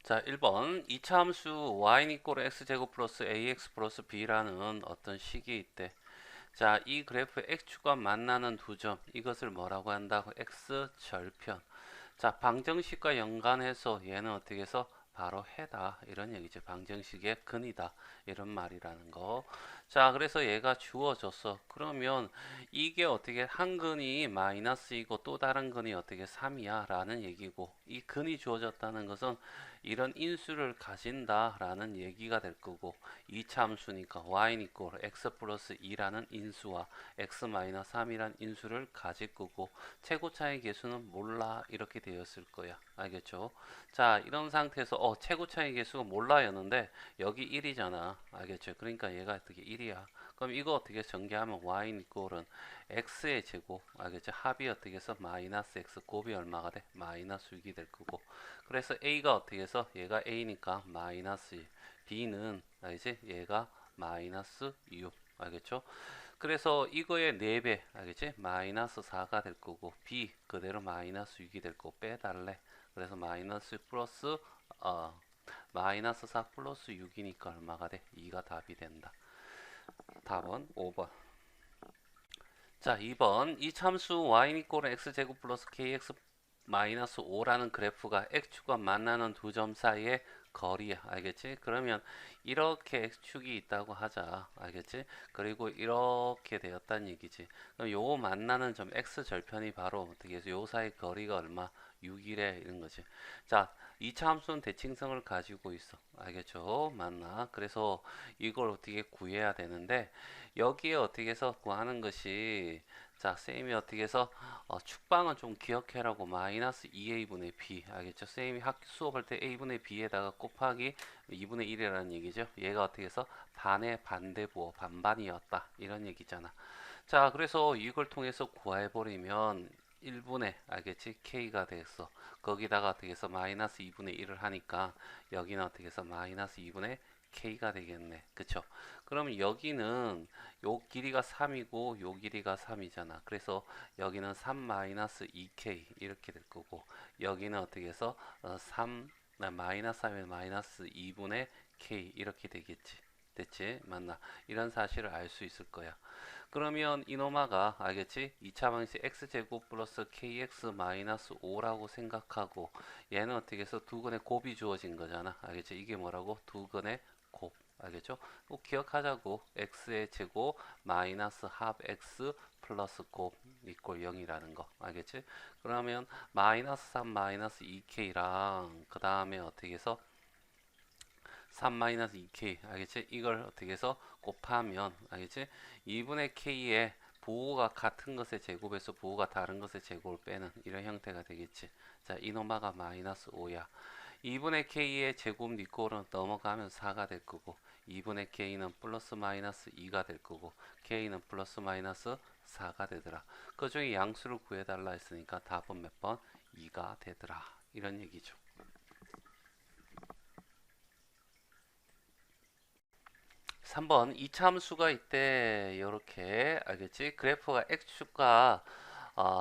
자, 1번 이차함수 y는 이꼴 x제곱 플러스 ax 플러스 b라는 어떤 식이 있대. 자, 이 그래프의 x축과 만나는 두 점, 이것을 뭐라고 한다고? x절편. 자, 방정식과 연관해서 얘는 어떻게 해서 바로 해다 이런 얘기죠. 방정식의 근이다 이런 말이라는 거. 자, 그래서 얘가 주어졌어. 그러면 이게 어떻게 한 근이 마이너스이고 또 다른 근이 어떻게 3이야 라는 얘기고, 이 근이 주어졌다는 것은 이런 인수를 가진다 라는 얘기가 될 거고, 이차 함수니까 y 이꼴 x 플러스 2라는 인수와 x 마이너스 3이라는 인수를 가질 거고, 최고차의 개수는 몰라 이렇게 되었을 거야. 알겠죠? 자, 이런 상태에서 최고차의 개수가 몰라였는데 여기 1이잖아. 알겠죠? 그러니까 얘가 어떻게 1이야. 그럼 이거 어떻게 전개하면 y 이꼴은 x의 제곱. 알겠죠? 합이 어떻게 해서 마이너스 x, 곱이 얼마가 돼? 마이너스 6이 될 거고. 그래서 a가 어떻게 해서 얘가 a니까 마이너스 1, b는 알겠지? 얘가 마이너스 6. 알겠죠? 그래서 이거의 4배, 알겠지? 마이너스 4가 될 거고, b 그대로 마이너스 6이 될 거고, 빼달래. 그래서 마이너스 플러스, 어, 마이너스 4 플러스 6이니까 얼마가 돼? 2가 답이 된다. 답은 5번. 자, 2번. 이 참수 y 이꼴 x제곱 플러스 kx 마이너스 5라는 그래프가 x축과 만나는 두 점 사이의 거리야. 알겠지? 그러면 이렇게 x축이 있다고 하자. 알겠지? 그리고 이렇게 되었다는 얘기지. 그럼 요 만나는 점 x절편이 바로 어떻게 해서 요 사이 거리가 얼마? 6이래 이런 거지. 자, 2차 함수는 대칭성을 가지고 있어. 알겠죠? 맞나? 그래서 이걸 어떻게 구해야 되는데, 여기에 어떻게 해서 구하는 것이, 자, 쌤이 어떻게 해서 축방은 좀 기억해라고 마이너스 2a분의 b. 알겠죠? 쌤이 학교 수업할 때 a분의 b에다가 곱하기 2분의 1이라는 얘기죠. 얘가 어떻게 해서 반의 반대부호 반반이었다 이런 얘기잖아. 자, 그래서 이걸 통해서 구해버리면 1분의 알겠지? k가 됐어. 거기다가 어떻게 해서 마이너스 2분의 1을 하니까 여기는 어떻게 해서 마이너스 2분의 k가 되겠네. 그쵸? 그럼 여기는 요 길이가 3이고 요 길이가 3이잖아. 그래서 여기는 3 마이너스 2k 이렇게 될 거고, 여기는 어떻게 해서 3 마이너스 3에 마이너스 2분의 k 이렇게 되겠지. 됐지? 맞나? 이런 사실을 알 수 있을 거야. 그러면 이노마가 알겠지? 2차 방식 x제곱 플러스 kx 마이너스 5라고 생각하고, 얘는 어떻게 해서 두 근의 곱이 주어진 거잖아. 알겠지? 이게 뭐라고? 두 근의 곱. 알겠죠? 꼭 기억하자고. x의 제곱 마이너스 합 x 플러스 곱 이꼴 0이라는 거. 알겠지? 그러면 마이너스 3 마이너스 2k랑 그 다음에 어떻게 해서 3-2k 알겠지? 이걸 어떻게 해서 곱하면 알겠지? 2분의 k의 부호가 같은 것의 제곱에서 부호가 다른 것의 제곱을 빼는 이런 형태가 되겠지. 자, 이노마가 마이너스 5야. 2분의 k의 제곱 니꼴은 넘어가면 4가 될 거고, 2분의 k는 플러스 마이너스 2가 될 거고, k는 플러스 마이너스 4가 되더라. 그 중에 양수를 구해달라 했으니까 답은 몇 번? 2가 되더라. 이런 얘기죠. 3번 이차함수가 있대. 이렇게 알겠지? 그래프가 x축과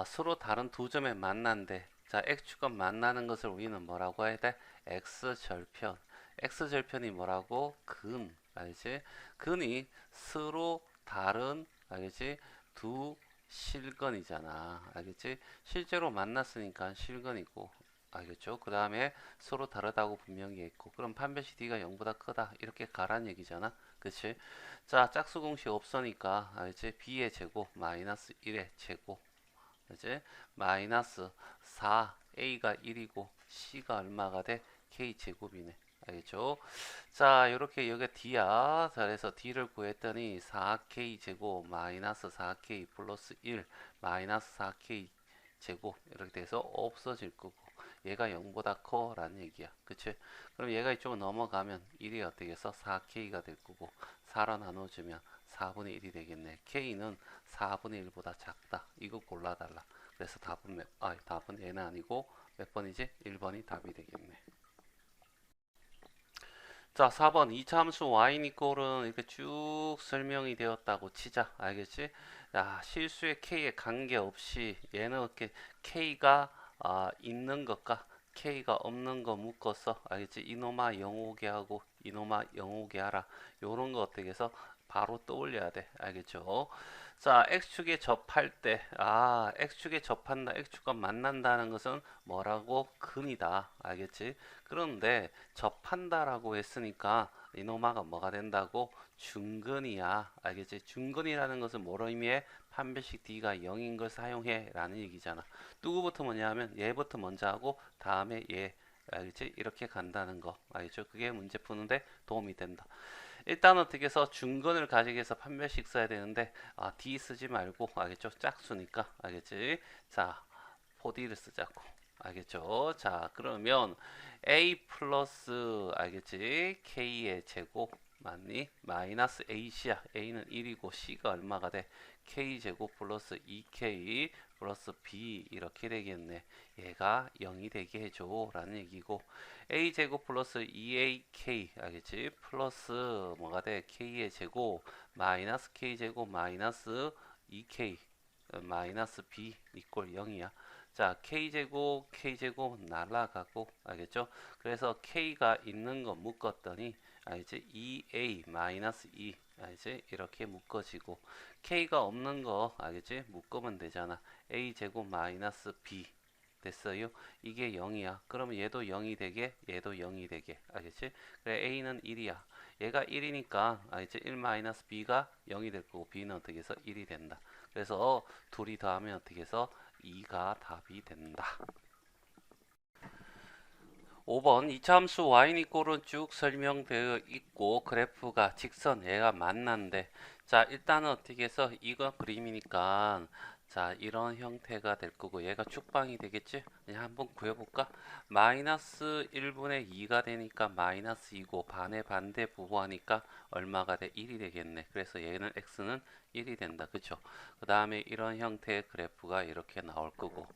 서로 다른 두 점에 만난대. 자, x축과 만나는 것을 우리는 뭐라고 해야 돼? x절편. x절편이 뭐라고? 근. 알지? 근이 서로 다른 알겠지? 두 실근이잖아. 알겠지? 실제로 만났으니까 실근이고. 알겠죠? 그 다음에 서로 다르다고 분명히 했고, 그럼 판별시 d가 0보다 크다 이렇게 가란 얘기잖아. 그치? 자, 짝수 공식 없으니까 알지? b의 제곱 마이너스 1의 제곱 알지? 마이너스 4 a가 1이고 c가 얼마가 돼? k 제곱이네. 알겠죠? 자, 이렇게 여기 d야. 자, 그래서 d를 구했더니 4k 제곱 마이너스 4k 플러스 1 마이너스 4k 제곱 이렇게 돼서 없어질 거고, 얘가 0보다 커 라는 얘기야. 그치? 그럼 얘가 이쪽으로 넘어가면 1이 어떻게 해서 4k가 될 거고, 4로 나눠주면 4분의 1이 되겠네. k는 4분의 1보다 작다. 이거 골라달라. 그래서 답은 얘는 아니고 몇 번이지? 1번이 답이 되겠네. 자, 4번 2차 함수 y 이꼴은 이렇게 쭉 설명이 되었다고 치자. 알겠지? 야, 실수의 k에 관계없이 얘는 이렇게 k가 있는 것과 K가 없는 거 묶어서 알겠지? 이놈아 0 오게 하고 이놈아 0 오게 하라. 요런 거 어떻게 해서 바로 떠올려야 돼. 알겠죠? 자, X축에 접할 때, X축에 접한다, X축과 만난다는 것은 뭐라고? 근이다. 알겠지? 그런데 접한다라고 했으니까 이노마가 뭐가 된다고? 중근이야. 알겠지? 중근이라는 것은 뭐로 의미해? 판별식 D가 0인 걸 사용해 라는 얘기잖아. 누구부터 먼저 하면 얘부터 먼저 하고 다음에 얘. 알겠지? 이렇게 간다는 거. 알겠죠? 그게 문제 푸는데 도움이 된다. 일단 어떻게 해서 중근을 가지기 위해서 판별식 써야 되는데 D 쓰지 말고 알겠죠? 짝수니까 알겠지? 자, 4D를 쓰자고. 알겠죠? 자, 그러면 A 플러스 알겠지? K의 제곱 맞니? 마이너스 AC야. A는 1이고 C가 얼마가 돼? K제곱 플러스 2K 플러스 B 이렇게 되겠네. 얘가 0이 되게 해줘 라는 얘기고 A제곱 플러스 2AK 알겠지? 플러스 뭐가 돼? K의 제곱 마이너스 K제곱 마이너스 2K 마이너스 B 이꼴 0이야. 자, K제곱 날라가고 알겠죠? 그래서 K가 있는 거 묶었더니 알지? 2A 마이너스 2 알지? 이렇게 묶어지고 K가 없는 거 알겠지? 묶으면 되잖아. A제곱 마이너스 B 됐어요? 이게 0이야. 그러면 얘도 0이 되게 얘도 0이 되게 알겠지? 그래 A는 1이야. 얘가 1이니까 알겠지? 1 마이너스 B가 0이 될 거고 B는 어떻게 해서 1이 된다. 그래서 둘이 더하면 어떻게 해서 2가 답이 된다. 5번 이차함수 y는 이꼴은 쭉 설명되어 있고 그래프가 직선 얘가 만난데 자 일단은 어떻게 해서 이거 그림이니까 자 이런 형태가 될 거고 얘가 축방이 되겠지? 그냥 한번 구해볼까? 마이너스 1분의 2가 되니까 마이너스 2고 반의 반대 부호하니까 얼마가 돼? 1이 되겠네. 그래서 얘는 x는 1이 된다. 그쵸? 그 다음에 이런 형태의 그래프가 이렇게 나올 거고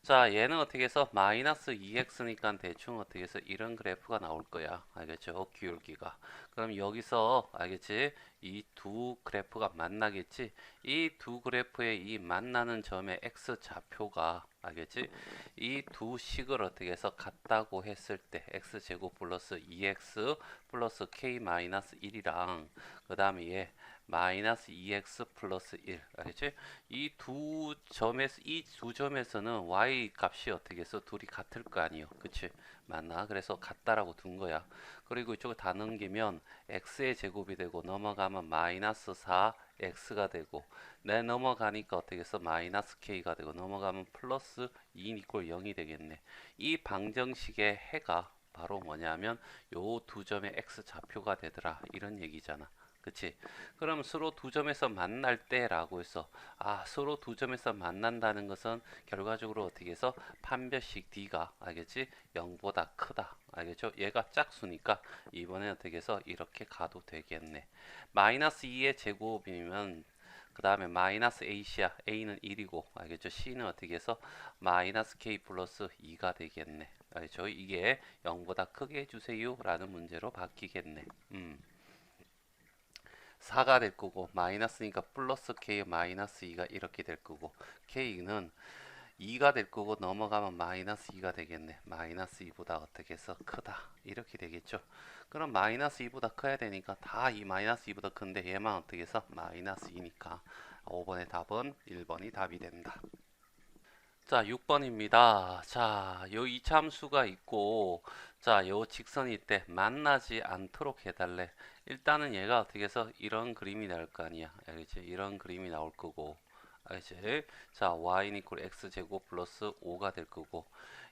자, 얘는 어떻게 해서 마이너스 2x니까 대충 어떻게 해서 이런 그래프가 나올 거야. 알겠죠? 기울기가. 그럼 여기서 알겠지? 이 두 그래프가 만나겠지? 이 두 그래프의 이 만나는 점의 x 좌표가 알겠지? 이 두 식을 어떻게 해서 같다고 했을 때 x제곱 플러스 2x 플러스 k 마이너스 1이랑 그 다음에 얘 마이너스 2x 플러스 1 알겠지? 이 두 점에서는 y 값이 어떻게 해서 둘이 같을 거 아니에요. 그치? 맞나? 그래서 같다라고 둔 거야. 그리고 이쪽을 다 넘기면 x의 제곱이 되고 넘어가면 마이너스 4 x가 되고 내 넘어가니까 어떻게 해서 마이너스 k가 되고 넘어가면 플러스 2 이꼴 0이 되겠네. 이 방정식의 해가 바로 뭐냐면 요 두 점의 x 좌표가 되더라. 이런 얘기잖아. 그치? 그럼 서로 두 점에서 만날 때라고 해서 서로 두 점에서 만난다는 것은 결과적으로 어떻게 해서 판별식 D가 알겠지? 0보다 크다. 알겠죠? 얘가 짝수니까 이번에 어떻게 해서 이렇게 가도 되겠네. 마이너스 2의 제곱이면 그 다음에 마이너스 AC야. A는 1이고 알겠죠? C는 어떻게 해서 마이너스 K 플러스 2가 되겠네. 알겠죠? 이게 0보다 크게 해주세요 라는 문제로 바뀌겠네. 4가 될 거고 마이너스니까 플러스 k 마이너스 2가 이렇게 될 거고 k는 2가 될 거고 넘어가면 마이너스 2가 되겠네. 마이너스 2보다 어떻게 해서 크다 이렇게 되겠죠. 그럼 마이너스 2보다 커야 되니까 다 이 마이너스 2보다 큰데 얘만 어떻게 해서 마이너스 2니까 5번의 답은 1번이 답이 된다. 자, 6번입니다. 자, 요 이차함수가 있고, 자, 요 직선일 때 만나지 않도록 해달래. 일단은 얘가 어떻게 해서 이런 그림이 나올 거 아니야. 알겠지? 이런 그림이 나올 거고. 알겠지? 자, y는 이퀄 x제곱 플러스 5가 될 거고.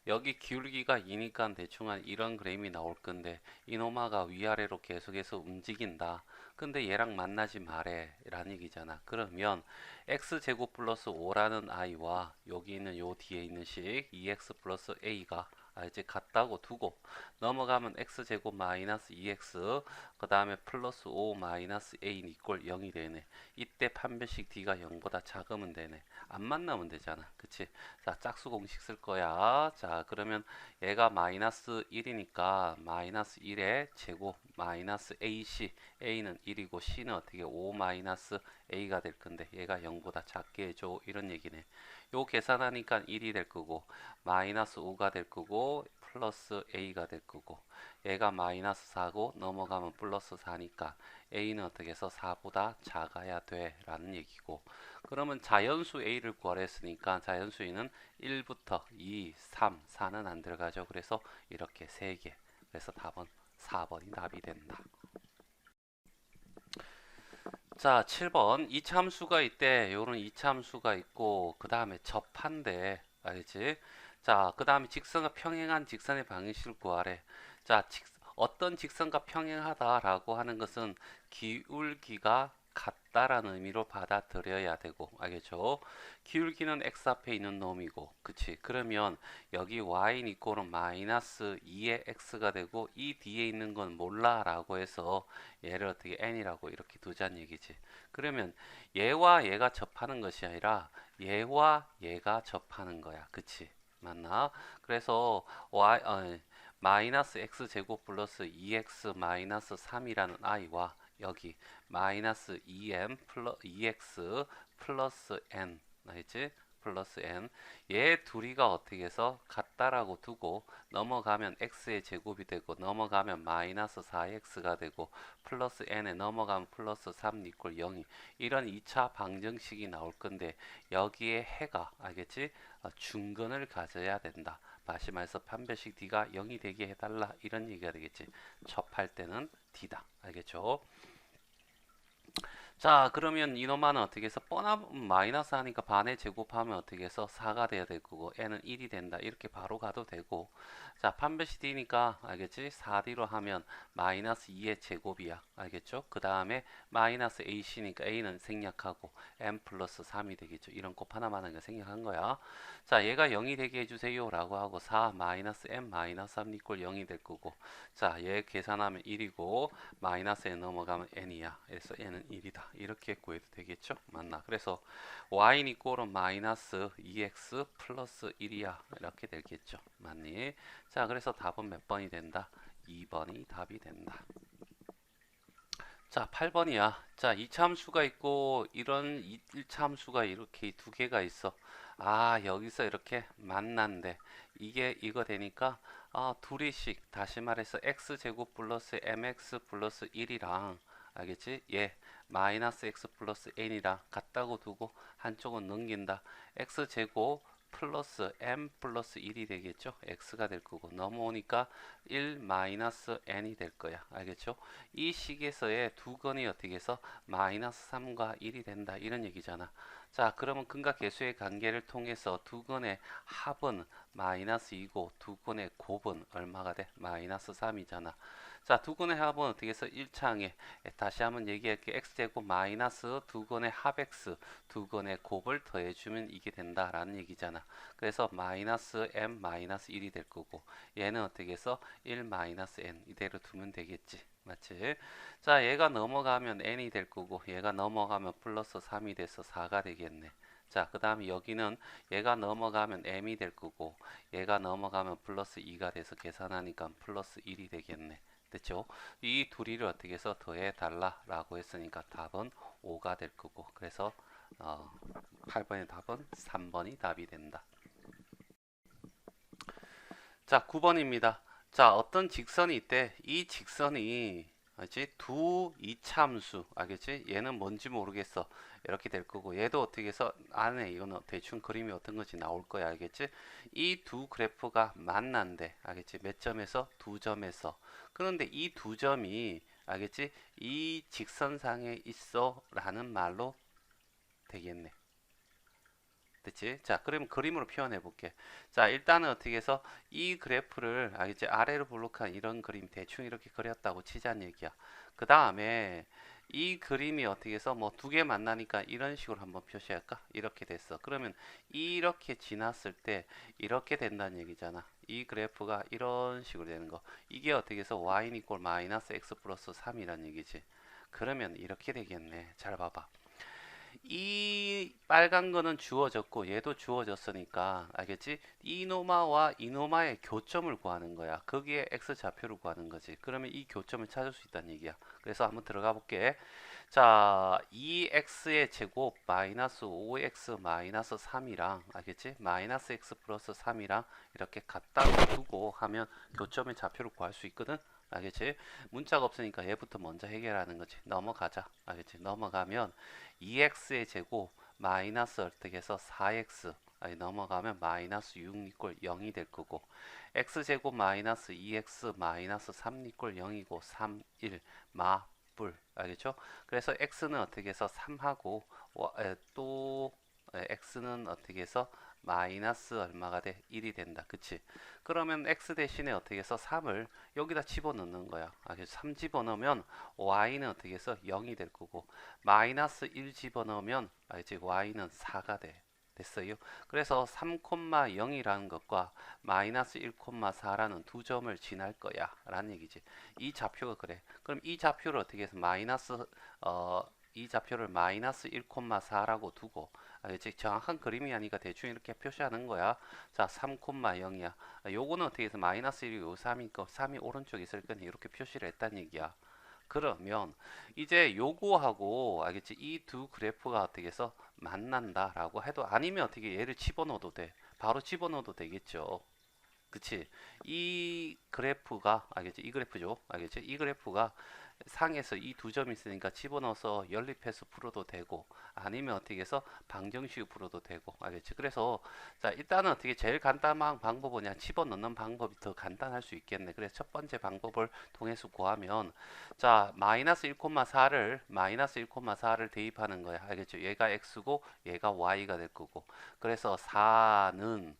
여기 기울기가 2니까 대충 한 이런 그림이 나올 건데, 이노마가 위아래로 계속해서 움직인다. 근데 얘랑 만나지 말해. 라는 얘기잖아. 그러면, x제곱 플러스 5라는 i와 여기 있는 요 뒤에 있는 식 2x 플러스 a가 이제 같다고 두고 넘어가면 x제곱 마이너스 2x 그 다음에 플러스 5 마이너스 a 이꼴 0이 되네. 이때 판별식 d가 0보다 작으면 되네. 안 만나면 되잖아. 그치? 자, 짝수 공식 쓸 거야. 자, 그러면 얘가 마이너스 1이니까 마이너스 1의 제곱 마이너스 ac a는 1이고 c는 어떻게 5 마이너스 a가 될 건데 얘가 0보다 작게 해줘 이런 얘기네. 요 계산하니까 1이 될 거고 마이너스 5가 될 거고 플러스 a가 될 거고, 얘가 마이너스 4고 넘어가면 플러스 4니까 a는 어떻게 해서 4보다 작아야 돼 라는 얘기고, 그러면 자연수 a를 구하랬으니까 자연수 a는 1부터 2, 3, 4는 안 들어가죠. 그래서 이렇게 3개. 그래서 답은 4번이 답이 된다. 자, 7번. 이차함수가 있대. 요런 이차함수가 있고, 그 다음에 접한대. 알겠지? 자, 그 다음에 직선과 평행한 직선의 방정식을 구하래. 자, 어떤 직선과 평행하다라고 하는 것은 기울기가 같다라는 의미로 받아들여야 되고, 알겠죠? 기울기는 x 앞에 있는 놈이고, 그치? 그러면 여기 y는 이꼴은 마이너스 2의 x가 되고, 이 뒤에 있는 건 몰라 라고 해서 얘를 어떻게 n이라고 이렇게 두자는 얘기지. 그러면 얘와 얘가 접하는 것이 아니라 얘와 얘가 접하는 거야. 그치? 맞나? 그래서 마이너스 x 제곱 플러스 2x 마이너스 3이라는 i와 여기 마이너스 2m 플러스 2x 플러스 n 알지? 플러스 n 얘 둘이가 어떻게 해서 같다라고 두고 넘어가면 x의 제곱이 되고 넘어가면 마이너스 4x가 되고 플러스 n에 넘어가면 플러스 3 이꼴 0이 이런 2차 방정식이 나올 건데 여기에 해가 알겠지? 중근을 가져야 된다. 다시 말해서 판별식 d가 0이 되게 해달라 이런 얘기가 되겠지. 접할 때는 d다. 알겠죠? 자, 그러면 이놈만은 어떻게 해서 뻔한 마이너스 하니까 반에 제곱하면 어떻게 해서 4가 돼야 될 거고 n은 1이 된다. 이렇게 바로 가도 되고 자, 판별식 d니까 알겠지? 4d로 하면 마이너스 2의 제곱이야. 알겠죠? 그 다음에 마이너스 ac니까 a는 생략하고 m 플러스 3이 되겠죠. 이런 곱 하나만 하니까 생략한 거야. 자, 얘가 0이 되게 해주세요 라고 하고 4 마이너스 m 마이너스 3 이꼴 0이 될 거고 자, 얘 계산하면 1이고 마이너스에 넘어가면 n이야. 그래서 n은 1이다. 이렇게 구해도 되겠죠? 맞나? 그래서 y는 이꼴은 마이너스 2x 플러스 1이야. 이렇게 되겠죠? 맞니? 자, 그래서 답은 몇 번이 된다? 2번이 답이 된다. 자, 8번이야. 자, 2차 함수가 있고 이런 1차 함수가 이렇게 두 개가 있어. 아, 여기서 이렇게 만난대. 이게 이거 되니까 둘이씩 다시 말해서 x제곱 플러스 mx 플러스 1이랑 알겠지? 예, 마이너스 x 플러스 n이랑 같다고 두고 한쪽은 넘긴다. x제곱 플러스 m 플러스 1이 되겠죠? x가 될 거고 넘어오니까 1 마이너스 n이 될 거야. 알겠죠? 이 식에서의 두 건이 어떻게 해서 마이너스 3과 1이 된다. 이런 얘기잖아. 자, 그러면 근과 계수의 관계를 통해서 두 건의 합은 마이너스 2고 두 건의 곱은 얼마가 돼? 마이너스 3이잖아. 자, 두 건의 합은 어떻게 해서 1차항에 다시 한번 얘기할게. x제곱 마이너스 두 건의 합 x 두 건의 곱을 더해주면 이게 된다라는 얘기잖아. 그래서 마이너스 m 마이너스 1이 될 거고 얘는 어떻게 해서 1 마이너스 n 이대로 두면 되겠지. 맞지? 자, 얘가 넘어가면 n이 될 거고 얘가 넘어가면 플러스 3이 돼서 4가 되겠네. 자, 그 다음에 여기는 얘가 넘어가면 m이 될 거고 얘가 넘어가면 플러스 2가 돼서 계산하니까 플러스 1이 되겠네. 됐죠? 이 둘이를 어떻게 해서 더해 달라 라고 했으니까 답은 5가 될 거고 그래서 8번의 답은 3번이 답이 된다. 자, 9번입니다. 자, 어떤 직선이 있대. 이 직선이 알지? 두 이차함수 알겠지? 얘는 뭔지 모르겠어. 이렇게 될 거고 얘도 어떻게 해서 안에 이거는 대충 그림이 어떤 건지 나올 거야. 알겠지? 이 두 그래프가 만난대. 알겠지? 몇 점에서? 두 점에서. 그런데 이 두 점이 알겠지? 이 직선상에 있어 라는 말로 되겠네. 됐지? 자, 그럼 그림으로 표현해 볼게. 자, 일단은 어떻게 해서 이 그래프를 이제 아래로 블록한 이런 그림 대충 이렇게 그렸다고 치자는 얘기야. 그 다음에 이 그림이 어떻게 해서 뭐 두 개 만나니까 이런 식으로 한번 표시할까? 이렇게 됐어. 그러면 이렇게 지났을 때 이렇게 된다는 얘기잖아. 이 그래프가 이런 식으로 되는 거. 이게 어떻게 해서 y 이꼴 마이너스 x 플러스 3이란 얘기지. 그러면 이렇게 되겠네. 잘 봐봐. 이 빨간 거는 주어졌고 얘도 주어졌으니까 알겠지? 이노마와 이노마의 교점을 구하는 거야. 거기에 x 좌표를 구하는 거지. 그러면 이 교점을 찾을 수 있다는 얘기야. 그래서 한번 들어가 볼게. 자, 2x의 제곱 마이너스 5x 마이너스 3이랑 알겠지? 마이너스 x 플러스 3이랑 이렇게 갖다 두고 하면 교점의 좌표를 구할 수 있거든. 알겠지? 문자가 없으니까 얘부터 먼저 해결하는 거지. 넘어가자. 알겠지? 넘어가면 2x의 제곱 마이너스 어떻게 해서 4x 아니 넘어가면 마이너스 6 이꼴 0이 될 거고 x제곱 마이너스 2x 마이너스 3 이꼴 0이고 3, 1 마뿔 알겠죠? 그래서 x는 어떻게 해서 3하고 또 x는 어떻게 해서 마이너스 얼마가 돼? 1이 된다. 그치? 그러면 x 대신에 어떻게 해서 3을 여기다 집어넣는 거야. 그래서 3 집어넣으면 y는 어떻게 해서 0이 될 거고 마이너스 1 집어넣으면 이제 y는 4가 돼. 됐어요. 그래서 3,0이라는 것과 마이너스 1,4라는 두 점을 지날 거야 라는 얘기지. 이 좌표가 그래. 그럼 이 좌표를 어떻게 해서 이 좌표를 마이너스 1,4라고 두고 알겠지? 정확한 그림이 아니까 대충 이렇게 표시하는 거야. 자, 3,0이야. 요거는 어떻게 해서 마이너스 1이 요 3이니까 3이 오른쪽에 있을 거니 이렇게 표시를 했다는 얘기야. 그러면 이제 요거하고 알겠지? 이 두 그래프가 어떻게 해서 만난다라고 해도 아니면 어떻게 얘를 집어넣어도 돼. 바로 집어넣어도 되겠죠. 그치? 이 그래프가 알겠지? 이 그래프죠. 알겠지? 이 그래프가 상에서 이 두 점이 있으니까 집어넣어서 연립해서 풀어도 되고 아니면 어떻게 해서 방정식으로 풀어도 되고 알겠지? 그래서 자 일단은 어떻게 제일 간단한 방법은 그냥 집어넣는 방법이 더 간단할 수 있겠네. 그래서 첫 번째 방법을 통해서 구하면 자 마이너스 1,4를 대입하는 거야. 알겠죠? 얘가 x고 얘가 y가 될 거고 그래서 4는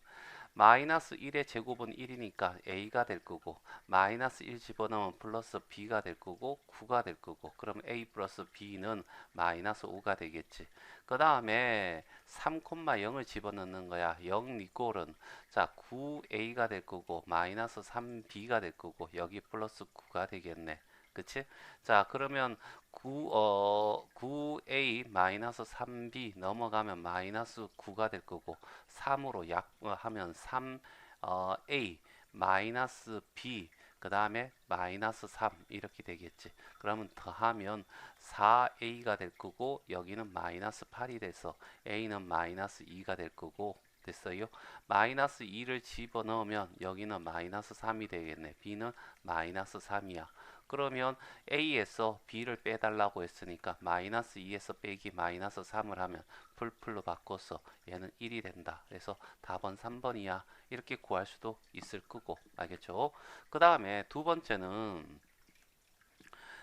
마이너스 1의 제곱은 1이니까 a가 될 거고 마이너스 1 집어넣으면 플러스 b가 될 거고 9가 될 거고 그럼 a 플러스 b는 마이너스 5가 되겠지. 그 다음에 3,0을 집어넣는 거야. 0 니꼴은 자 9a가 될 거고 마이너스 3b가 될 거고 여기 플러스 9가 되겠네. 그치? 자 그러면 9a 마이너스 3b 넘어가면 마이너스 9가 될 거고 3으로 약하면 3a 마이너스 b 그 다음에 마이너스 3 이렇게 되겠지. 그러면 더하면 4a가 될 거고 여기는 마이너스 8이 돼서 a는 마이너스 2가 될 거고 됐어요. 마이너스 2를 집어넣으면 여기는 마이너스 3이 되겠네. b는 마이너스 3이야. 그러면 A에서 B를 빼달라고 했으니까 마이너스 2에서 빼기 마이너스 3을 하면 풀풀로 바꿔서 얘는 1이 된다. 그래서 답은 3번이야. 이렇게 구할 수도 있을 거고 알겠죠? 그 다음에 두 번째는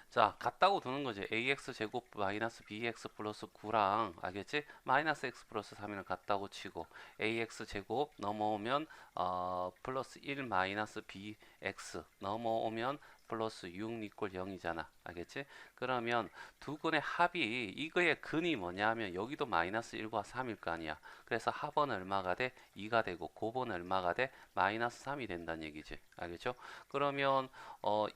자 같다고 두는 거지. ax 제곱 마이너스 bx 플러스 9랑 알겠지? 마이너스 x 플러스 3이랑 같다고 치고 ax 제곱 넘어오면 플러스 1 마이너스 bx 넘어오면 플러스 6 이꼴 0이잖아. 알겠지? 그러면 두 근의 합이 이거의 근이 뭐냐면 여기도 마이너스 1과 3일 거 아니야. 그래서 합은 얼마가 돼? 2가 되고 곱은 얼마가 돼? 마이너스 3이 된다는 얘기지. 알겠죠? 그러면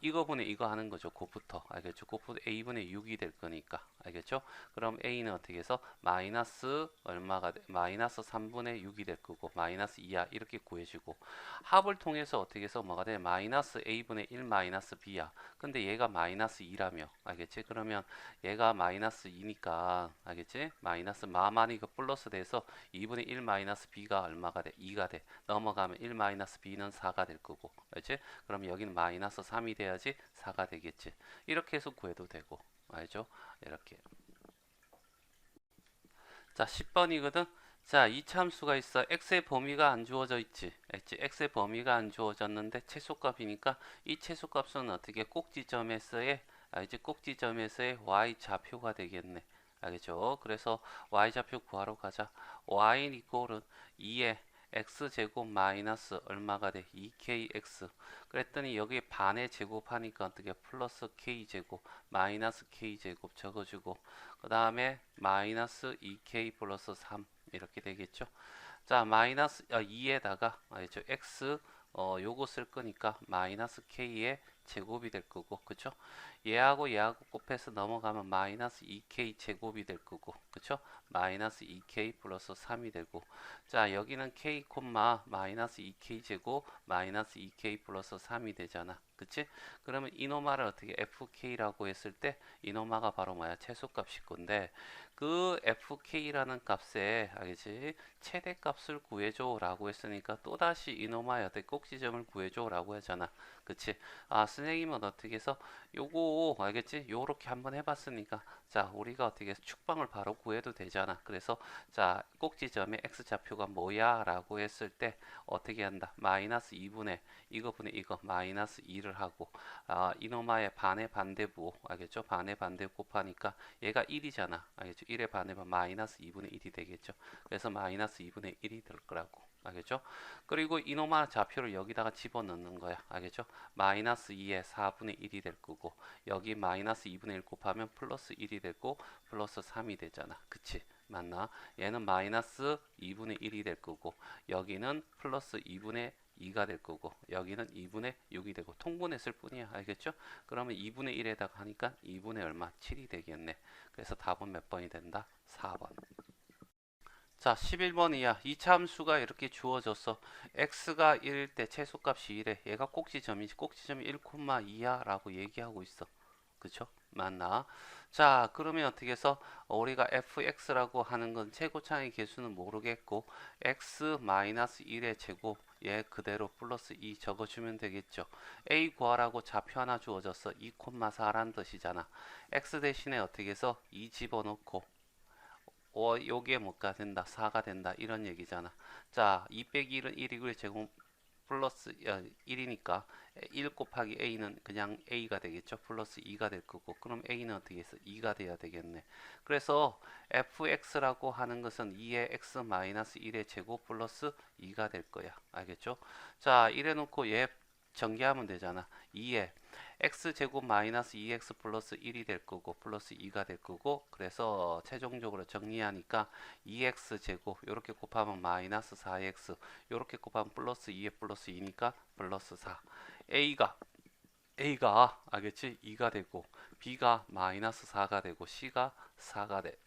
이거분의 이거 하는 거죠. 곱부터. 알겠죠? 곱부터 a분의 6이 될 거니까. 알겠죠? 그럼 a는 어떻게 해서 마이너스 얼마가 돼? 마이너스 3분의 6이 될 거고 마이너스 2야. 이렇게 구해지고 합을 통해서 어떻게 해서 뭐가 돼? 마이너스 a분의 1 마이너스 b야. 근데 얘가 마이너스 2라며. 알겠지? 그러면 얘가 마이너스 2니까 알겠지? 마이너스 마만이 그 플러스 돼서 2분의 1 마이너스 b가 얼마가 돼? 2가 돼. 넘어가면 1 마이너스 b는 4가 될 거고. 알지? 그럼 여기는 마이너스 3이 돼야지 4가 되겠지. 이렇게 해서 구해도 되고. 알죠? 이렇게. 자, 10번이거든. 자, 이 참수가 있어. x의 범위가 안 주어져 있지. 알지? x의 범위가 안 주어졌는데 최소값이니까 이 최소값은 어떻게 꼭지점에서의 이제 꼭지점에서의 y 좌표가 되겠네. 알겠죠? 그래서 y 좌표 구하러 가자. y 이꼴은 2에 x제곱 마이너스 얼마가 돼? 2kx. 그랬더니 여기 반의 제곱하니까 어떻게 플러스 k제곱 마이너스 k제곱 적어주고 그 다음에 마이너스 2k 플러스 3 이렇게 되겠죠. 자 마이너스 2에다가 알죠? x 요거 쓸 거니까 마이너스 k에 제곱이 될 거고, 그쵸? 얘하고 얘하고 곱해서 넘어가면 마이너스 2k 제곱이 될 거고, 그쵸? 마이너스 2k 플러스 3이 되고, 자, 여기는 k 마이너스 2k 제곱 마이너스 2k 플러스 3이 되잖아. 그치? 그러면 이노마를 어떻게 fk라고 했을 때 이노마가 바로 뭐야? 최소값일 건데, 그 fk라는 값에, 알겠지? 최대값을 구해줘 라고 했으니까 또다시 이노마의 어떤 꼭지점을 구해줘 라고 하잖아. 그치? 아, 선생님은 어떻게 해서 요거 알겠지? 요렇게 한번 해봤으니까 자, 우리가 어떻게 해서 축방을 바로 구해도 되잖아. 그래서 자, 꼭지점의 x좌표가 뭐야 라고 했을 때 어떻게 한다? 마이너스 2분의 이거분의 이거 마이너스 2를 하고, 아, 이노마의 반의 반대부, 알겠죠? 반의 반대 곱하니까 얘가 1이잖아. 알겠죠? 1의 반대면 마이너스 2분의 1이 되겠죠. 그래서 마이너스 2분의 1이 될 거라고. 알겠죠? 그리고 이노마 좌표를 여기다가 집어넣는 거야. 알겠죠? 마이너스 2의 4분의 1이 될 거고, 여기 마이너스 2분의 1 곱하면 플러스 1이 되고 플러스 3이 되잖아. 그치? 맞나? 얘는 마이너스 2분의 1이 될 거고, 여기는 플러스 2분의 2가 될 거고, 여기는 2분의 6이 되고, 통분했을 뿐이야. 알겠죠? 그러면 2분의 1에다가 하니까 2분의 얼마? 7이 되겠네. 그래서 답은 몇 번이 된다? 4번. 자, 11번이야. 이차 함수가 이렇게 주어졌어. x가 1일 때 최소값이 1에 얘가 꼭지점이지. 꼭지점이 1,2야 라고 얘기하고 있어. 그쵸? 맞나? 자, 그러면 어떻게 해서 우리가 fx라고 하는 건 최고차의 개수는 모르겠고 x-1의 제곱 얘 그대로 플러스 2 적어주면 되겠죠. a 구하라고 좌표 하나 주어졌어. 2,4란 뜻이잖아. x 대신에 어떻게 해서 2 집어넣고 요게 뭐가 된다? 4가 된다. 이런 얘기잖아. 자, 2 빼기 1은 1이고 제곱 플러스 1이니까 1 곱하기 a는 그냥 a가 되겠죠. 플러스 2가 될 거고. 그럼 a는 어떻게 해서 2가 돼야 되겠네. 그래서 fx라고 하는 것은 2의 x 마이너스 1의 제곱 플러스 2가 될 거야. 알겠죠? 자, 이래 놓고 얘 전개하면 되잖아. 2에 x제곱 마이너스 2x 플러스 1이 될 거고 플러스 2가 될 거고, 그래서 최종적으로 정리하니까 2x제곱 이렇게 곱하면 마이너스 4x 이렇게 곱하면 플러스 2에 플러스 2니까 플러스 4. A가 알겠지? 2가 되고 B가 마이너스 4가 되고 C가 4가 돼.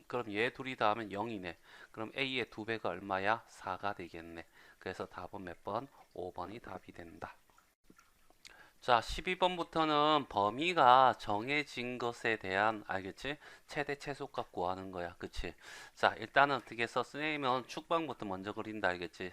그럼 얘 둘이 다 하면 0이네. 그럼 A의 2배가 얼마야? 4가 되겠네. 그래서 답은 몇 번? 5번이 답이 된다. 자, 12번부터는 범위가 정해진 것에 대한, 알겠지? 최대 최소값 구하는 거야. 그치? 자, 일단은 어떻게 해서 선생님은 축방부터 먼저 그린다. 알겠지?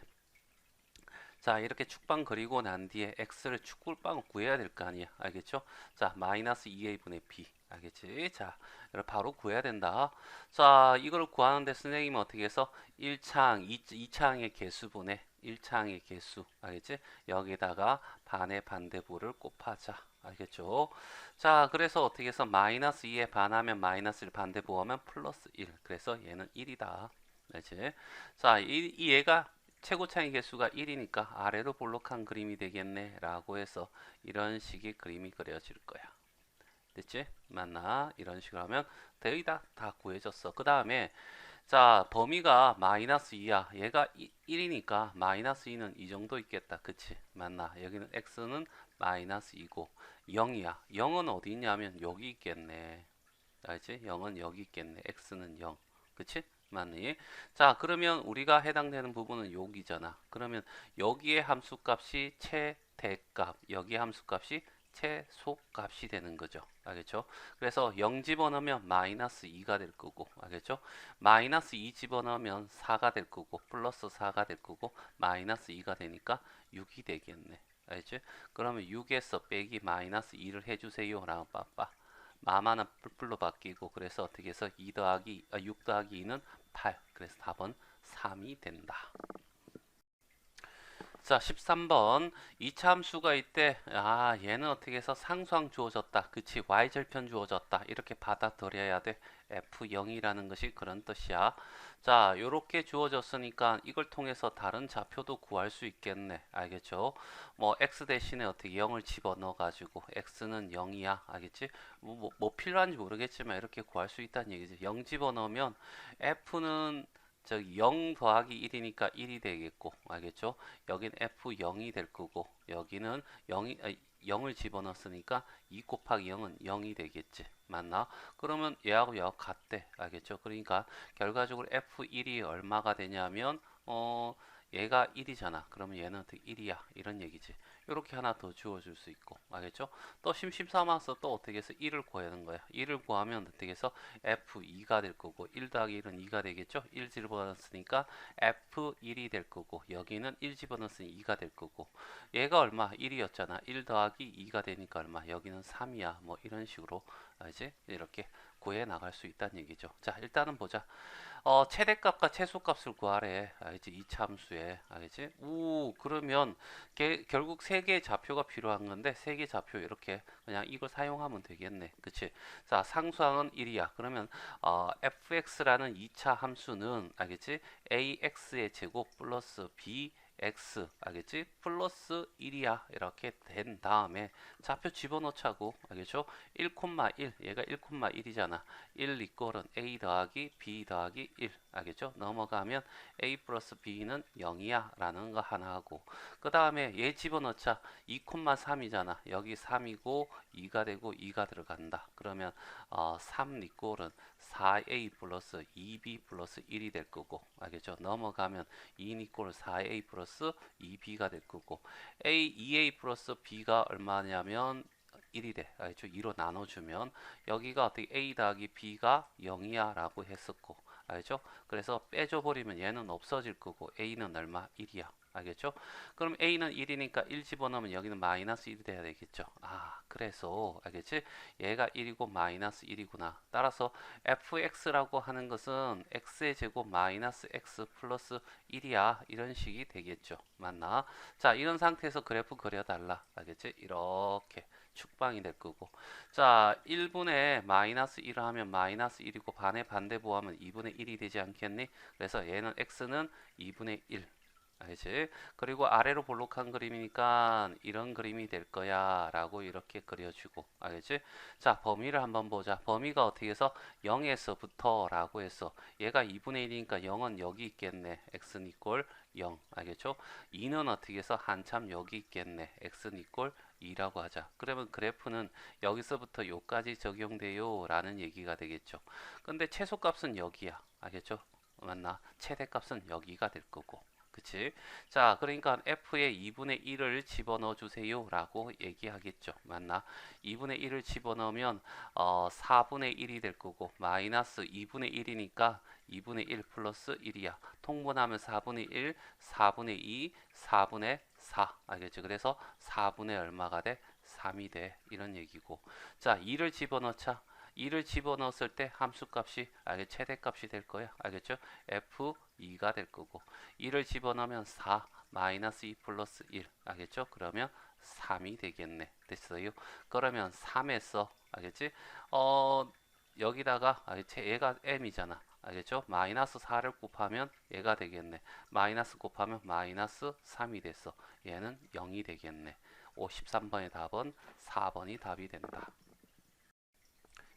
자, 이렇게 축방 그리고 난 뒤에 x를 축구빵을 구해야 될 거 아니야. 알겠죠? 자, 마이너스 2a분의 b. 알겠지? 자, 이걸 바로 구해야 된다. 자, 이걸 구하는데 선생님은 어떻게 해서 1창, 2창의 개수분의 1창의 개수. 알겠지? 여기다가 반의 반대부를 곱하자. 알겠죠? 자, 그래서 어떻게 해서 마이너스 2에 반하면 마이너스 1 반대부하면 플러스 1. 그래서 얘는 1이다. 알지? 자, 이 얘가 최고차의 개수가 1이니까 아래로 볼록한 그림이 되겠네 라고 해서 이런 식의 그림이 그려질 거야. 됐지? 맞나? 이런 식으로 하면 거의 다 구해졌어. 그 다음에 자, 범위가 마이너스 2야. 얘가 1이니까 마이너스 2는 이 정도 있겠다. 그치? 맞나? 여기는 x는 마이너스 2고 0이야. 0은 어디 있냐면 여기 있겠네. 알지? 0은 여기 있겠네. x는 0. 그치? 맞니? 자, 그러면 우리가 해당되는 부분은 여기잖아. 그러면 여기에 함수값이 최대값, 여기 함수값이 최소값이 되는 거죠. 알겠죠? 그래서 0 집어넣으면 마이너스 2가 될 거고, 알겠죠? 마이너스 2 집어넣으면 4가 될 거고, 플러스 4가 될 거고, 마이너스 2가 되니까 6이 되겠네. 알겠지? 그러면 6에서 빼기 마이너스 2를 해주세요. 라고 빠빠. 마마는 뿔뿔로 바뀌고, 그래서 어떻게 해서 6 더하기 2는 8. 그래서 답은 3이 된다. 자, 13번. 2차 함수가 있대. 아, 얘는 어떻게 해서 상수항 주어졌다. 그치? y절편 주어졌다. 이렇게 받아들여야 돼. f0이라는 것이 그런 뜻이야. 자, 요렇게 주어졌으니까 이걸 통해서 다른 좌표도 구할 수 있겠네. 알겠죠? 뭐 x 대신에 어떻게 0을 집어넣어 가지고 x는 0이야. 알겠지? 뭐 필요한지 모르겠지만 이렇게 구할 수 있다는 얘기지. 0 집어넣으면 f는 저기 0 더하기 1이니까 1이 되겠고, 알겠죠? 여긴 F0이 될 거고, 여기는 0이, 0을 집어넣었으니까 2 곱하기 0은 0이 되겠지. 맞나? 그러면 얘하고 얘하고 같대. 알겠죠? 그러니까 결과적으로 F1이 얼마가 되냐면 얘가 1이잖아. 그러면 얘는 어떻게 1이야. 이런 얘기지. 이렇게 하나 더 주어줄 수 있고. 알겠죠? 또 심심삼아서 또 어떻게 해서 1을 구하는 거야. 1을 구하면 어떻게 해서 F2가 될 거고 1 더하기 1은 2가 되겠죠? 1 집어넣었으니까 F1이 될 거고 여기는 1 집어넣었으니 2가 될 거고 얘가 얼마? 1이었잖아. 1 더하기 2가 되니까 얼마? 여기는 3이야. 뭐 이런 식으로 이제 이렇게 구해 나갈 수 있다는 얘기죠. 자, 일단은 보자. 최대값과 최소값을 구하래. 알겠지? 이차 함수에. 알겠지? 그러면 결국 세 개의 좌표가 필요한 건데 세 개의 좌표 이렇게 그냥 이걸 사용하면 되겠네. 그치? 자, 상수항은 1이야. 그러면 fx라는 2차 함수는 알겠지? ax의 제곱 플러스 bx 알겠지? 플러스 1이야. 이렇게 된 다음에 좌표 집어넣자고. 알겠죠? 1,1 얘가 1,1이잖아. 1 이꼴은 a 더하기 b 더하기 1 알겠죠? 넘어가면 a 플러스 b는 0이야 라는 거 하나 하고 그 다음에 얘 집어넣자. 2,3이잖아. 여기 3이고 2가 되고 2가 들어간다. 그러면 3 이꼴은 4a 플러스 2b 플러스 1이 될 거고 알겠죠? 넘어가면 2 이꼴은 4a 플러스 2b가 될 거고 2a 플러스 b가 얼마냐면 1이 돼. 알죠? 2로 나눠주면 여기가 어떻게 a 더하기 b가 0이야 라고 했었고 알죠? 그래서 빼줘버리면 얘는 없어질 거고 a는 얼마? 1이야. 알겠죠? 그럼 a는 1이니까 1 집어넣으면 여기는 마이너스 1이 돼야 되겠죠. 그래서 알겠지? 얘가 1이고 마이너스 1이구나. 따라서 fx라고 하는 것은 x의 제곱 마이너스 x 플러스 1이야. 이런 식이 되겠죠. 맞나? 자, 이런 상태에서 그래프 그려달라. 알겠지? 이렇게 축방이 될 거고 자 1분의 마이너스 1을 하면 마이너스 1이고 반의 반대보하면 2분의 1이 되지 않겠니? 그래서 얘는 x는 2분의 1 알지? 그리고 아래로 볼록한 그림이니까 이런 그림이 될 거야 라고 이렇게 그려주고 알겠지? 자 범위를 한번 보자. 범위가 어떻게 해서 0에서부터 라고 해서 얘가 2분의 1이니까 0은 여기 있겠네. x는 이꼴 0 알겠죠? 2는 어떻게 해서 한참 여기 있겠네. x는 이꼴 2라고 하자. 그러면 그래프는 여기서부터 요까지 적용돼요 라는 얘기가 되겠죠. 근데 최소값은 여기야. 알겠죠? 맞나? 최대값은 여기가 될 거고. 그치? 자, 그러니까 f에 2분의 1을 집어넣어 주세요 라고 얘기하겠죠. 맞나? 2분의 1을 집어넣으면 4분의 1이 될 거고 마이너스 2분의 1이니까 2분의 1 플러스 1이야. 통분하면 4분의 1, 4분의 2, 4분의 4 알겠죠? 그래서 4분의 얼마가 돼? 3이 돼. 이런 얘기고 자 2를 집어넣자. 2를 집어넣었을 때 함수값이 최대값이 될 거야. 알겠죠? f2가 될 거고 2를 집어넣으면 4 마이너스 2 플러스 1 알겠죠? 그러면 3이 되겠네. 됐어요? 그러면 3에서 알겠지? 여기다가 얘가 m이잖아. 알겠죠? 마이너스 4를 곱하면 얘가 되겠네. 마이너스 곱하면 마이너스 3이 됐어. 얘는 0이 되겠네. 13번의 답은 4번이 답이 된다.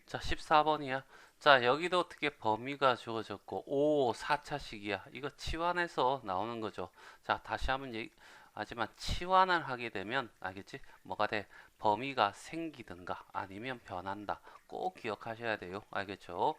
자, 14번이야. 자, 여기도 어떻게 범위가 주어졌고, 4차식이야. 이거 치환해서 나오는 거죠. 자, 다시 한번 하지만 치환을 하게 되면, 알겠지? 뭐가 돼? 범위가 생기든가 아니면 변한다. 꼭 기억하셔야 돼요. 알겠죠?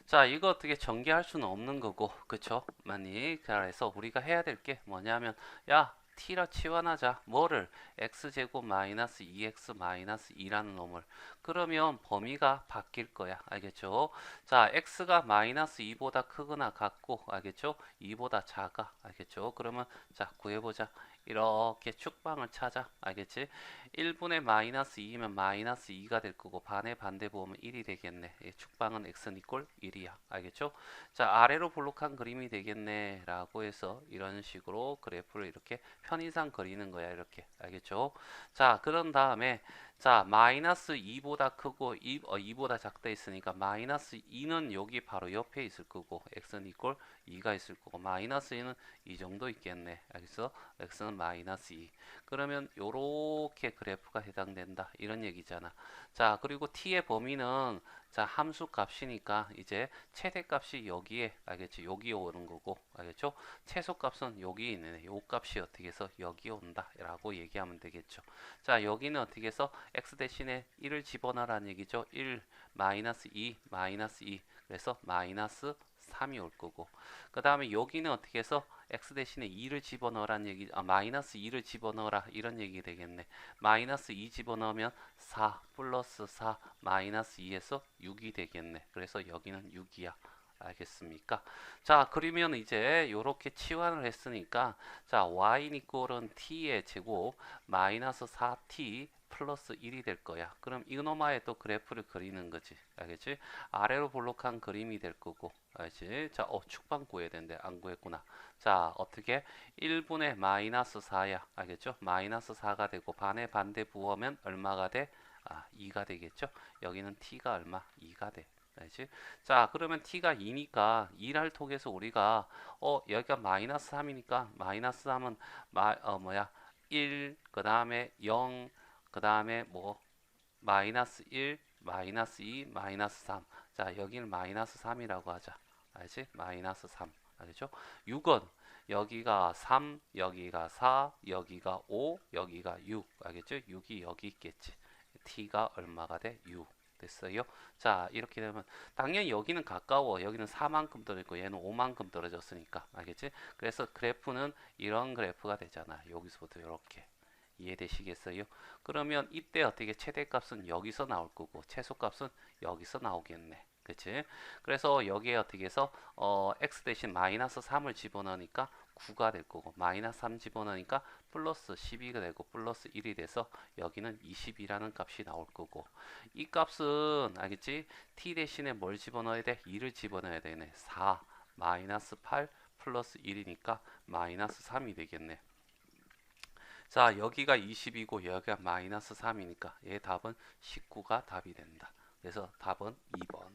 자, 이거 어떻게 전개할 수는 없는 거고, 그쵸? 그래서 우리가 해야 될 게 뭐냐면, 야, t라 치환하자. 뭐를? x제곱 마이너스 2x 마이너스 2라는 놈을. 그러면 범위가 바뀔 거야. 알겠죠? 자, x가 마이너스 2보다 크거나 같고, 알겠죠? 2보다 작아. 알겠죠? 그러면, 자, 구해보자. 이렇게 축방을 찾아. 알겠지? 1분의 마이너스 2면 마이너스 2가 될 거고 반의 반대 보면 1이 되겠네. 축방은 x는 이꼴 1이야. 알겠죠? 자, 아래로 볼록한 그림이 되겠네 라고 해서 이런 식으로 그래프를 이렇게 편의상 그리는 거야. 이렇게. 알겠죠? 자, 그런 다음에 자, 마이너스 2보다 크고 2보다 작다 있으니까 마이너스 2는 여기 바로 옆에 있을 거고 x는 이꼴 2가 있을 거고 마이너스 2는 이 정도 있겠네. 알겠어? x는 마이너스 2. 그러면 요렇게 그래프가 해당된다. 이런 얘기잖아. 자, 그리고 t의 범위는 자, 함수 값이니까 이제 최대값이 여기에, 알겠지? 여기 오는 거고, 알겠죠? 최소값은 여기 있는 요 값이 어떻게 해서 여기 온다 라고 얘기하면 되겠죠. 자, 여기는 어떻게 해서 x 대신에 1을 집어넣으라는 얘기죠. 1 마이너스 2 마이너스 2, 그래서 마이너스 3이 올 거고, 그 다음에 여기는 어떻게 해서 x 대신에 2를 집어넣으라는 얘기, 마이너스 2를 집어넣어라 이런 얘기 되겠네. 마이너스 2 집어넣으면 4 플러스 4 마이너스 2에서 6이 되겠네. 그래서 여기는 6이야. 알겠습니까? 자, 그러면 이제 이렇게 치환을 했으니까, 자, y는 이꼴은 t의 제곱 마이너스 4t 플러스 1이 될 거야. 그럼 이노마의 또 그래프를 그리는 거지. 알겠지? 아래로 볼록한 그림이 될 거고. 알지? 자, 축방 구해야 되는데 안 구했구나. 자, 어떻게? 1분의 마이너스 4야. 알겠죠? 마이너스 4가 되고 반에 반대 부어면 얼마가 돼? 2가 되겠죠? 여기는 t가 얼마? 2가 돼. 알지? 자, 그러면 t가 2니까 2를 통해서 우리가 여기가 마이너스 3이니까 마이너스 3은 뭐야? 1, 그 다음에 0, 그 다음에 뭐 마이너스 1, 마이너스 2, 마이너스 3. 자, 여기는 마이너스 3이라고 하자. 알지? 마이너스 3. 알겠죠? 6은 여기가 3, 여기가 4, 여기가 5, 여기가 6. 알겠죠? 6이 여기 있겠지. t가 얼마가 돼? 6. 됐어요? 자, 이렇게 되면 당연히 여기는 가까워. 여기는 4만큼 떨어졌고 얘는 5만큼 떨어졌으니까. 알겠지? 그래서 그래프는 이런 그래프가 되잖아. 여기서부터 이렇게. 이해되시겠어요? 그러면 이때 어떻게 최대값은 여기서 나올 거고 최소값은 여기서 나오겠네. 그치? 그래서 여기에 어떻게 해서 x 대신 마이너스 3을 집어넣으니까 9가 될 거고 마이너스 3 집어넣으니까 플러스 12가 되고 플러스 1이 돼서 여기는 20이라는 값이 나올 거고, 이 값은 알겠지? t 대신에 뭘 집어넣어야 돼? 2를 집어넣어야 되네. 4 마이너스 8 플러스 1이니까 마이너스 3이 되겠네. 자, 여기가 20이고 여기가 마이너스 3이니까 얘 답은 19가 답이 된다. 그래서 답은 2번.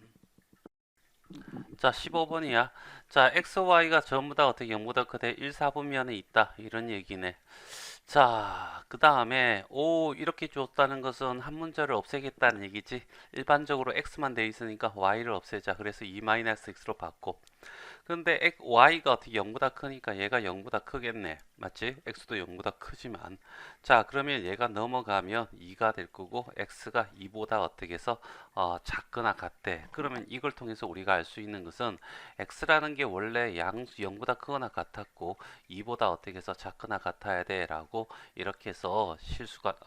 자, 15번이야. 자, x, y가 전부 다 어떻게 0보다 크대 1, 4분면에 있다. 이런 얘기네. 자, 그 다음에 이렇게 줬다는 것은 한 문자를 없애겠다는 얘기지. 일반적으로 x만 돼 있으니까 y를 없애자. 그래서 2-x로 바꿔. 근데 y가 어떻게 0보다 크니까 얘가 0보다 크겠네. 맞지? x도 0보다 크지만. 자, 그러면 얘가 넘어가면 2가 될 거고 x가 2보다 어떻게 해서 작거나 같대. 그러면 이걸 통해서 우리가 알 수 있는 것은 x라는 게 원래 양수 0보다 크거나 같았고 2보다 어떻게 해서 작거나 같아야 돼 라고 이렇게 해서 실수가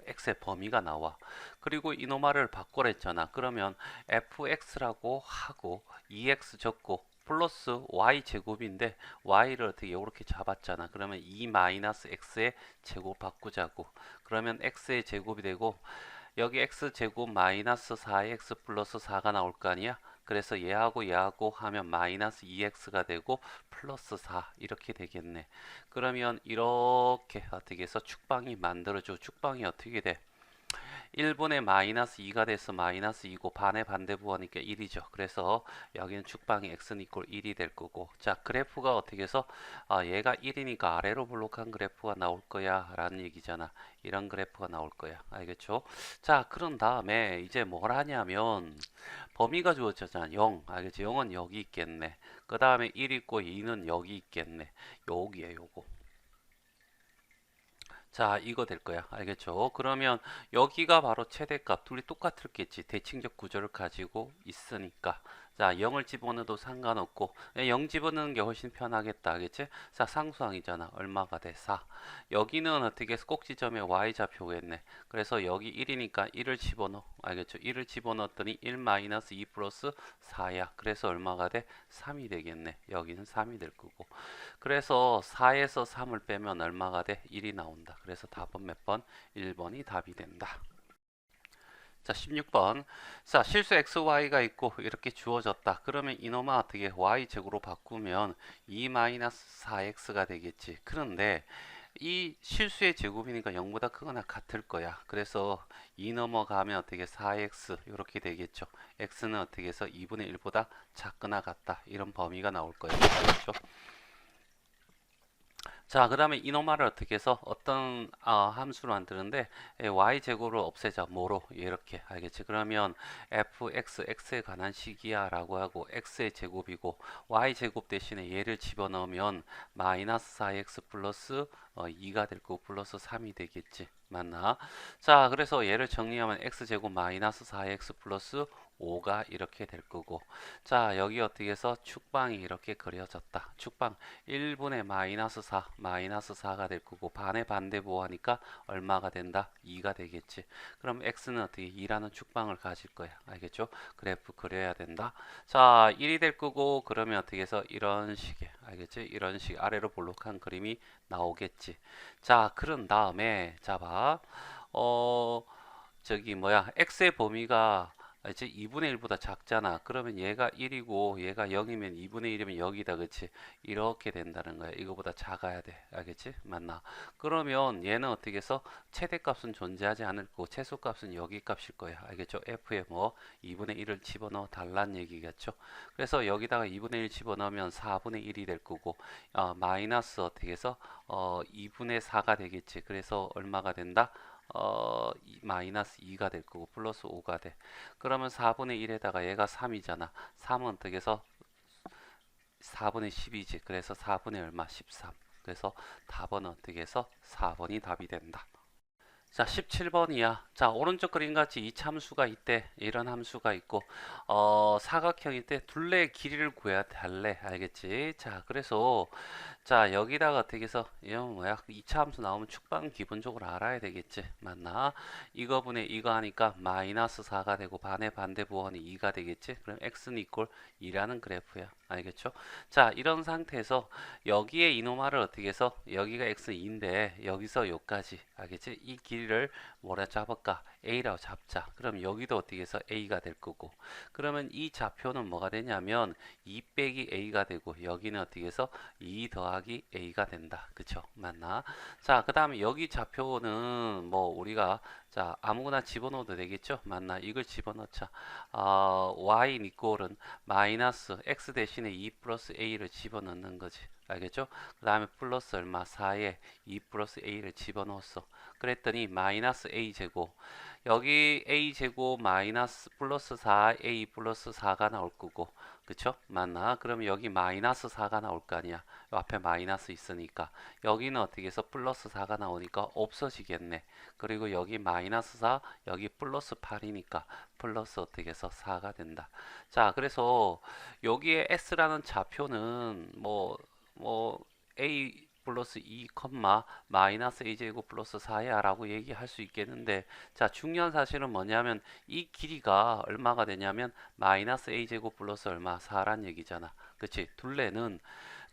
x의 범위가 나와. 그리고 이노마를 바꿔랬잖아. 그러면 fx라고 하고 2x 적고 플러스 y 제곱인데 y를 어떻게 이렇게 잡았잖아. 그러면 2-x의 제곱 바꾸자고. 그러면 x의 제곱이 되고 여기 x 제곱 마이너스 4x 플러스 4가 나올 거 아니야. 그래서 얘하고 얘하고 하면 마이너스 2x가 되고 플러스 4 이렇게 되겠네. 그러면 이렇게 어떻게 해서 축방이 만들어져. 축방이 어떻게 돼? 1분의 마이너스 2가 돼서 마이너스 2고 반의 반대 부호니까 1이죠. 그래서 여기는 축방이 x는 이꼴 1이 될 거고, 자, 그래프가 어떻게 해서 얘가 1이니까 아래로 볼록한 그래프가 나올 거야 라는 얘기잖아. 이런 그래프가 나올 거야. 알겠죠? 자, 그런 다음에 이제 뭘 하냐면 범위가 주어졌잖아. 0. 알겠지? 0은 여기 있겠네. 그 다음에 1 있고 2는 여기 있겠네. 여기에 요거. 자, 이거 될 거야. 알겠죠? 그러면 여기가 바로 최대값. 둘이 똑같을겠지. 대칭적 구조를 가지고 있으니까. 자, 0을 집어넣어도 상관없고 0 집어넣는 게 훨씬 편하겠다. 알겠지? 자, 상수항이잖아. 얼마가 돼? 4. 여기는 어떻게 해서 꼭지점에 y좌표겠네. 그래서 여기 1이니까 1을 집어넣어. 알겠죠? 1을 집어넣었더니 1-2 플러스 4야. 그래서 얼마가 돼? 3이 되겠네. 여기는 3이 될 거고. 그래서 4에서 3을 빼면 얼마가 돼? 1이 나온다. 그래서 답은 몇 번? 1번이 답이 된다. 자, 16번. 자, 실수 xy가 있고 이렇게 주어졌다. 그러면 이놈아 어떻게 y제곱으로 바꾸면 2-4x가 되겠지. 그런데 이 실수의 제곱이니까 0보다 크거나 같을 거야. 그래서 2 넘어가면 어떻게 4x 이렇게 되겠죠. x는 어떻게 해서 2분의 1보다 작거나 같다. 이런 범위가 나올 거예요. 알겠죠? 자, 그 다음에 이노마를 어떻게 해서 어떤 함수로 만드는데 y제곱을 없애자. 뭐로? 이렇게 알겠지? 그러면 fx, x에 관한 식이야 라고 하고 x의 제곱이고 y제곱 대신에 얘를 집어넣으면 마이너스 4x 플러스 2가 될 거고 플러스 3이 되겠지. 맞나? 자, 그래서 얘를 정리하면 x제곱 마이너스 4x 플러스 5가 이렇게 될 거고 자, 여기 어떻게 해서 축방이 이렇게 그려졌다. 축방 1분의 마이너스 4, 마이너스 4가 될 거고 반의 반대보 하니까 얼마가 된다? 2가 되겠지. 그럼 x는 어떻게 2라는 축방을 가질 거야. 알겠죠? 그래프 그려야 된다. 자, 1이 될 거고 그러면 어떻게 해서 이런 식의 알겠지? 이런 식 아래로 볼록한 그림이 나오겠지. 자, 그런 다음에 자 봐. 어, 저기 뭐야? x의 범위가 이제 2분의 1보다 작잖아. 그러면 얘가 1이고 얘가 0이면 2분의 1이면 여기다 그치? 이렇게 된다는 거야. 이거보다 작아야 돼. 알겠지? 맞나? 그러면 얘는 어떻게 해서 최대값은 존재하지 않을 거고 최소값은 여기 값일 거야. 알겠죠? f에 뭐 2분의 1을 집어넣어 달란 얘기겠죠? 그래서 여기다가 2분의 1 집어넣으면 4분의 1이 될 거고 마이너스 어떻게 해서 2분의 4가 되겠지. 그래서 얼마가 된다? 마이너스 2가 될 거고 플러스 5가 돼. 그러면 4분의 1에다가 얘가 3이잖아. 3은 어떻게 해서 4분의 10이지. 그래서 4분의 얼마? 13. 그래서 답은 어떻게 해서 4번이 답이 된다. 자, 17번이야. 자, 오른쪽 그림 같이 이차 함수가 있대. 이런 함수가 있고, 사각형일 때 둘레의 길이를 구해야 할래. 알겠지? 자, 그래서 자, 여기다가 어떻게 해서 이거 뭐야? 2차 함수 나오면 축방 기본적으로 알아야 되겠지. 맞나? 이거분의 이거 하니까 마이너스 4가 되고 반의 반대 부호는 2가 되겠지. 그럼 x는 이꼴 2라는 그래프야. 알겠죠? 자, 이런 상태에서 여기에 이노마를 어떻게 해서 여기가 x는 2인데 여기서 여기까지 알겠지? 이 길이를 뭐라 잡을까? a라고 잡자. 그럼 여기도 어떻게 해서 a가 될 거고. 그러면 이 좌표는 뭐가 되냐면 2 빼기 a가 되고 여기는 어떻게 해서 2 더하기 a가 된다. 그쵸? 맞나? 자, 그 다음에 여기 좌표는 뭐 우리가 자 아무거나 집어넣어도 되겠죠? 맞나? 이걸 집어넣자. y 이꼴은 마이너스 x 대신에 2 플러스 a를 집어넣는 거지. 알겠죠? 그 다음에 플러스 얼마? 4에 2 플러스 a를 집어넣었어. 그랬더니 마이너스 a 제곱 여기 a 제곱 마이너스 플러스 4a 플러스 4가 나올 거고 그쵸? 맞나? 그러면 여기 마이너스 4가 나올 거 아니야. 앞에 마이너스 있으니까 여기는 어떻게 해서 플러스 4가 나오니까 없어지겠네. 그리고 여기 마이너스 4 여기 플러스 8이니까 플러스 어떻게 해서 4가 된다. 자, 그래서 여기에 s라는 좌표는 뭐 a 플러스 2, 마이너스 a제곱 플러스 4야 라고 얘기할 수 있겠는데 자 중요한 사실은 뭐냐면 이 길이가 얼마가 되냐면 마이너스 a제곱 플러스 얼마 4란 얘기잖아. 그치?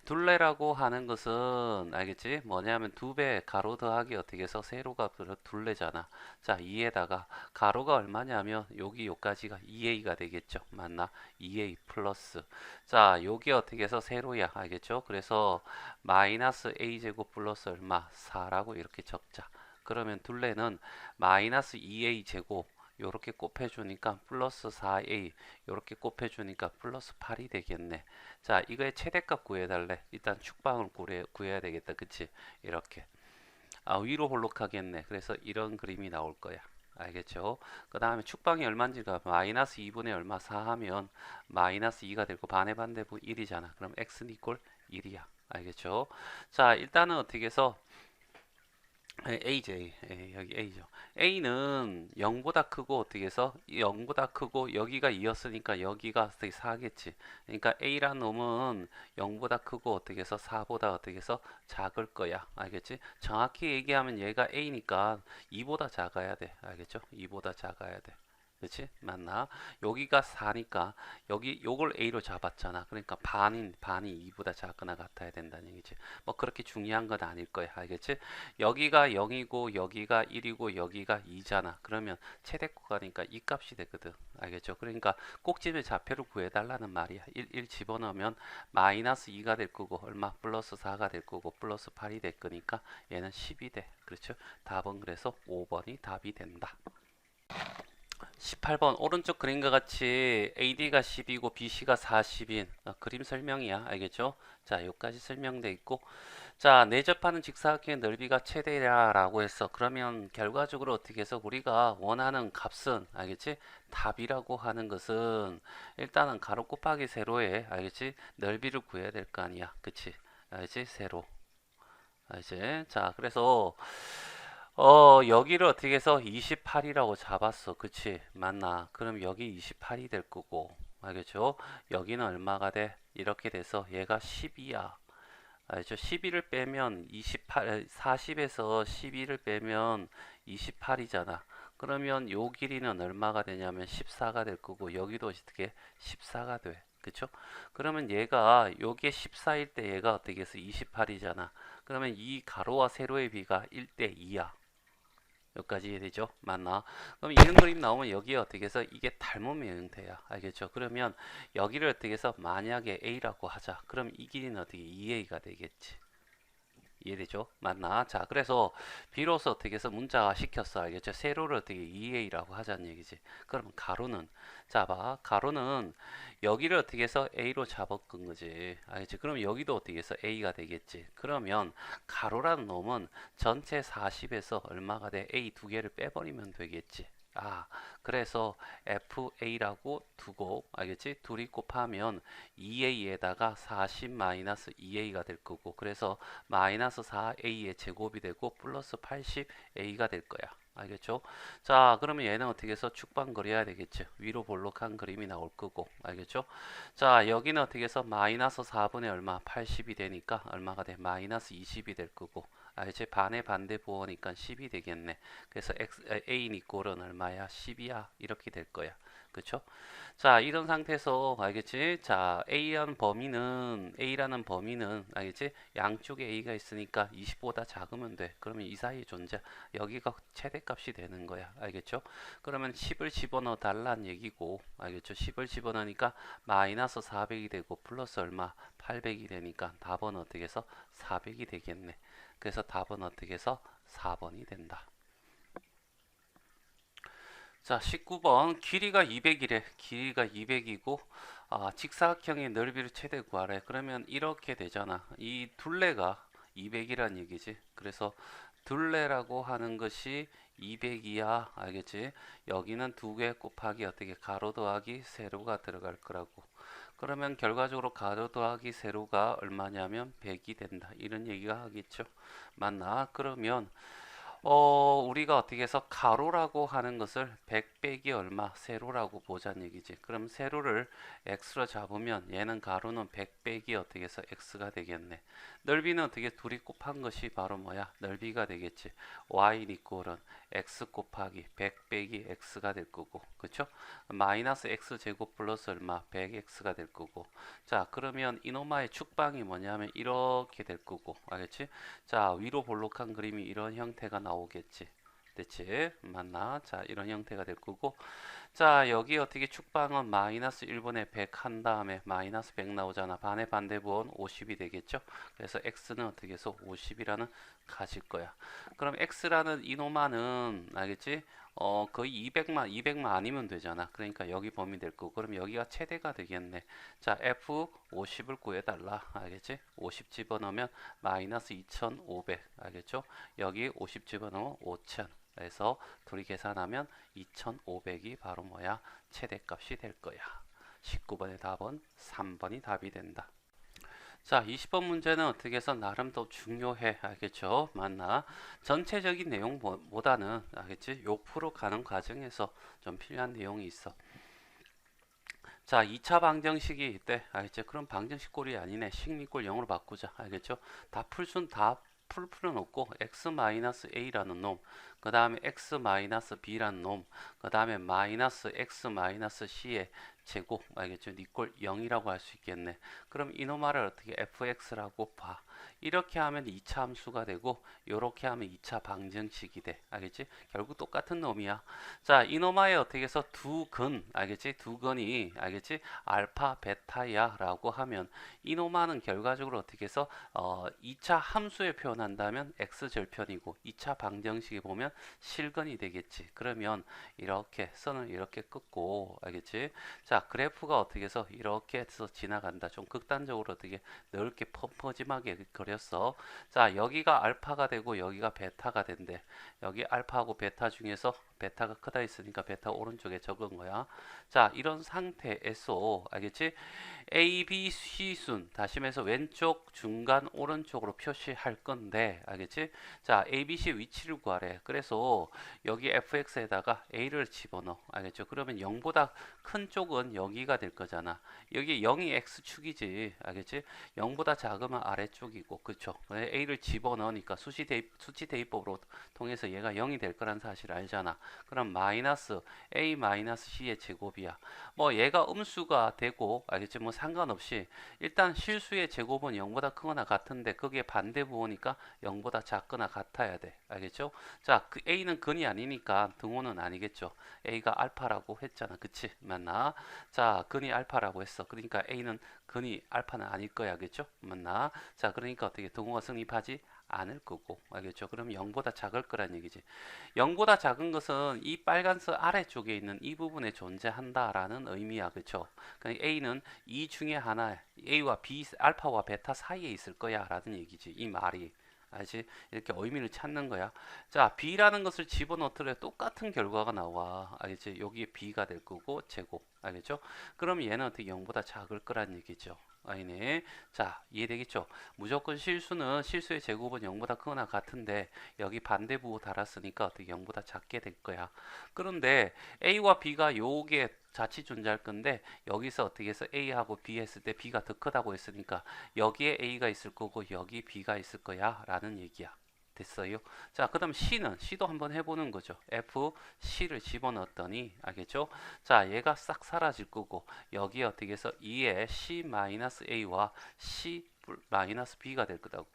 둘레라고 하는 것은 알겠지? 뭐냐면 두 배 가로 더하기 어떻게 해서 세로가 둘레잖아. 자, 2에다가 가로가 얼마냐면 여기 요까지가 2a가 되겠죠. 맞나? 2a 플러스. 자, 여기 어떻게 해서 세로야. 알겠죠? 그래서 마이너스 a제곱 플러스 얼마? 4라고 이렇게 적자. 그러면 둘레는 마이너스 2a 제곱 요렇게 곱해주니까 플러스 4a 요렇게 곱해주니까 플러스 8이 되겠네. 자, 이거의 최대값 구해달래. 일단 축방을 구해야 되겠다. 그치? 이렇게. 위로 볼록하겠네. 그래서 이런 그림이 나올 거야. 알겠죠? 그 다음에 축방이 얼마인지가 마이너스 2분의 얼마 4 하면 마이너스 2가 되고 반의 반대부 1이잖아. 그럼 x는 이꼴 1이야. 알겠죠? 자, 일단은 어떻게 해서 AJ 여기 A죠. A는 0보다 크고 어떻게 해서 0보다 크고 여기가 2였으니까 여기가 4겠지. 그러니까 A란 놈은 0보다 크고 어떻게 해서 4보다 어떻게 해서 작을 거야. 알겠지? 정확히 얘기하면 얘가 A니까 2보다 작아야 돼. 알겠죠? 2보다 작아야 돼. 그렇지? 맞나? 여기가 4니까 여기 요걸 A로 잡았잖아. 그러니까 반이 2보다 작거나 같아야 된다는 얘기지. 뭐 그렇게 중요한 건 아닐 거야. 알겠지? 여기가 0이고 여기가 1이고 여기가 2잖아. 그러면 최대 구간이니까 이 값이 되거든. 알겠죠? 그러니까 꼭집의 좌표를 구해달라는 말이야. 1 집어넣으면 마이너스 2가 될 거고 얼마 플러스 4가 될 거고 플러스 8이 될 거니까 얘는 10이 돼. 그렇죠? 답은 그래서 5번이 답이 된다. 18번 오른쪽 그림과 같이 AD가 10이고 BC가 40인 그림 설명이야. 알겠죠? 자, 여기까지 설명돼 있고, 자, 내접하는 직사각형의 넓이가 최대라라고 했어. 그러면 결과적으로 어떻게 해서 우리가 원하는 값은, 알겠지? 답이라고 하는 것은 일단은 가로 곱하기 세로에, 알겠지? 넓이를 구해야 될 거 아니야. 그치? 알겠지? 세로. 알겠지? 자, 그래서 여기를 어떻게 해서 28이라고 잡았어. 그치? 맞나? 그럼 여기 28이 될 거고. 알겠죠? 여기는 얼마가 돼? 이렇게 돼서 얘가 12야. 알죠? 12를 빼면 28, 40에서 12를 빼면 28이잖아. 그러면 요 길이는 얼마가 되냐면 14가 될 거고, 여기도 어떻게 14가 돼. 그쵸? 그러면 얘가 요게 14일 때 얘가 어떻게 해서 28이잖아. 그러면 이 가로와 세로의 비가 1대 2야. 여기까지 이해되죠? 맞나? 그럼 이런 그림 나오면 여기에 어떻게 해서 이게 닮음의 형태야. 알겠죠? 그러면 여기를 어떻게 해서 만약에 A라고 하자. 그럼 이 길이는 어떻게 2A가 되겠지. 이해되죠? 맞나? 자, 그래서 비로소 어떻게 해서 문자화 시켰어. 알겠죠? 세로를 어떻게 2A라고 하자는 얘기지. 그러면 가로는, 자, 봐. 가로는 여기를 어떻게 해서 A로 잡아끈 거지. 알겠지? 그럼 여기도 어떻게 해서 A가 되겠지. 그러면 가로라는 놈은 전체 40에서 얼마가 돼? A 두 개를 빼버리면 되겠지. 아, 그래서 FA라고 두고, 알겠지? 둘이 곱하면 2A에다가 40 마이너스 2A가 될 거고, 그래서 마이너스 4A의 제곱이 되고 플러스 80A가 될 거야. 알겠죠? 자, 그러면 얘는 어떻게 해서 축방 그려야 되겠죠? 위로 볼록한 그림이 나올 거고. 알겠죠? 자, 여기는 어떻게 해서 마이너스 4분의 얼마? 80이 되니까 얼마가 돼? 마이너스 20이 될 거고. 알지? 반의 반대 부호니까 10이 되겠네. 그래서 A 이꼴은 얼마야? 10이야. 이렇게 될 거야. 그쵸? 자, 이런 상태에서 알겠지? 자, A라는 범위는 알겠지? 양쪽에 A가 있으니까 20보다 작으면 돼. 그러면 이 사이에 존재, 여기가 최대값이 되는 거야. 알겠죠? 그러면 10을 집어넣어 달라는 얘기고, 알겠죠? 10을 집어넣으니까 마이너스 400이 되고 플러스 얼마? 800이 되니까 답은 어떻게 해서 400이 되겠네. 그래서 답은 어떻게 해서 4번이 된다. 자, 19번 길이가 200이래. 길이가 200이고 직사각형의 넓이를 최대 구하래. 그러면 이렇게 되잖아. 이 둘레가 200이란 얘기지. 그래서 둘레라고 하는 것이 200이야. 알겠지? 여기는 두 개 곱하기 어떻게 가로 더하기 세로가 들어갈 거라고. 그러면 결과적으로 가로 더하기 세로가 얼마냐면 100이 된다. 이런 얘기가 하겠죠. 맞나? 그러면 우리가 어떻게 해서 가로라고 하는 것을 100 빼기 얼마 세로라고 보자는 얘기지. 그럼 세로를 x로 잡으면 얘는 가로는 100 빼기 어떻게 해서 x가 되겠네. 넓이는 어떻게 둘이 곱한 것이 바로 뭐야? 넓이가 되겠지. y 이꼴은 x 곱하기 100 빼기 x가 될 거고. 그쵸? 마이너스 x 제곱 플러스 얼마? 100x가 될 거고. 자, 그러면 이노마의 축방이 뭐냐면 이렇게 될 거고. 알겠지? 자, 위로 볼록한 그림이 이런 형태가 나오겠지. 됐지? 맞나? 자, 이런 형태가 될 거고. 자, 여기 어떻게 축방은 마이너스 1분의 100 한 다음에 마이너스 100 나오잖아. 반의 반대부호는 50이 되겠죠? 그래서 x는 어떻게 해서 50이라는 가질 거야. 그럼 x라는 이노마는 알겠지? 거의 200만 아니면 되잖아. 그러니까 여기 범위 될 거고. 그럼 여기가 최대가 되겠네. 자, f 50을 구해달라. 알겠지? 50 집어넣으면 마이너스 2500. 알겠죠? 여기 50 집어넣으면 5000. 그래서 둘이 계산하면 2500이 바로 뭐야? 최대값이 될 거야. 19번의 답은 3번이 답이 된다. 자, 20번 문제는 어떻게 해서 나름 더 중요해. 알겠죠? 맞나? 전체적인 내용보다는 알겠지? 요 프로 가는 과정에서 좀 필요한 내용이 있어. 자, 2차 방정식이 있대. 알겠죠? 그럼 방정식 꼴이 아니네. 식미꼴 0으로 바꾸자. 알겠죠? 다 풀 필요는 없고 x-a라는 놈, 그 다음에 x-b라는 놈, 그 다음에 마이너스 x-c의 제곱. 알겠죠? 니꼴 0이라고 할 수 있겠네. 그럼 이놈아를 어떻게 fx라고 봐. 이렇게 하면 2차 함수가 되고 요렇게 하면 2차 방정식이 돼. 알겠지? 결국 똑같은 놈이야. 자, 이놈아의 어떻게 해서 두 근, 알겠지? 두 근이, 알겠지? 알파, 베타야 라고 하면 이놈아는 결과적으로 어떻게 해서 2차 함수에 표현한다면 x절편이고 2차 방정식에 보면 실근이 되겠지. 그러면 이렇게 선을 이렇게 긋고, 알겠지? 자, 그래프가 어떻게 해서 이렇게 해서 지나간다. 좀 극단적으로 어떻게 넓게 펌퍼짐하게 그렸어. 자, 여기가 알파가 되고 여기가 베타가 된대. 여기 알파하고 베타 중에서 베타가 크다 했으니까 베타 오른쪽에 적은 거야. 자, 이런 상태에서, 알겠지? A, B, C 순 다시 말해서 왼쪽, 중간, 오른쪽으로 표시할 건데, 알겠지? 자, A, B, C 위치를 구하래. 그래서 여기 fx에다가 a를 집어넣어. 알겠죠? 그러면 0보다 큰 쪽은 여기가 될 거잖아. 여기 0이 x축이지. 알겠지? 0보다 작으면 아래쪽이고, 그쵸? a를 집어넣으니까 수치 대입법으로 통해서 얘가 0이 될 거란 사실을 알잖아. 그럼 마이너스 a 마이너스 c의 제곱이야. 뭐 얘가 음수가 되고, 알겠지? 뭐 상관없이 일단 실수의 제곱은 0보다 크거나 같은데 그게 반대 부호니까 0보다 작거나 같아야 돼. 알겠죠? 자, 그 a는 근이 아니니까 등호는 아니겠죠. a가 알파라고 했잖아. 그치? 맞나? 자, 근이 알파라고 했어. 그러니까 a는 근이 알파는 아닐 거야. 알겠죠? 맞나? 자, 그러니까 어떻게 등호가 성립하지 않을 거고. 알겠죠? 그럼 0보다 작을 거란 얘기지. 0보다 작은 것은 이 빨간색 아래쪽에 있는 이 부분에 존재한다라는 의미야. 그쵸? 그러니까 A는 이 중에 하나, A와 B, 알파와 베타 사이에 있을 거야 라는 얘기지. 이 말이. 알지? 이렇게 의미를 찾는 거야. 자, B라는 것을 집어넣더라도 똑같은 결과가 나와. 알겠지? 여기에 B가 될 거고, 제곱. 알겠죠? 그럼 얘는 어떻게 0보다 작을 거란 얘기죠. 아니네. 자, 이해되겠죠? 무조건 실수의 제곱은 0보다 크거나 같은데 여기 반대부 달았으니까 어떻게 0보다 작게 될 거야. 그런데 A와 B가 요게 자칫 존재할 건데 여기서 어떻게 해서 A하고 B 했을 때 B가 더 크다고 했으니까 여기에 A가 있을 거고 여기 B가 있을 거야 라는 얘기야. 됐어요? 자, 그 다음 C도 한번 해보는 거죠. F, C를 집어넣었더니, 알겠죠? 자, 얘가 싹 사라질 거고, 여기에 어떻게 해서 2에 C-A와 C-B가 될 거다고.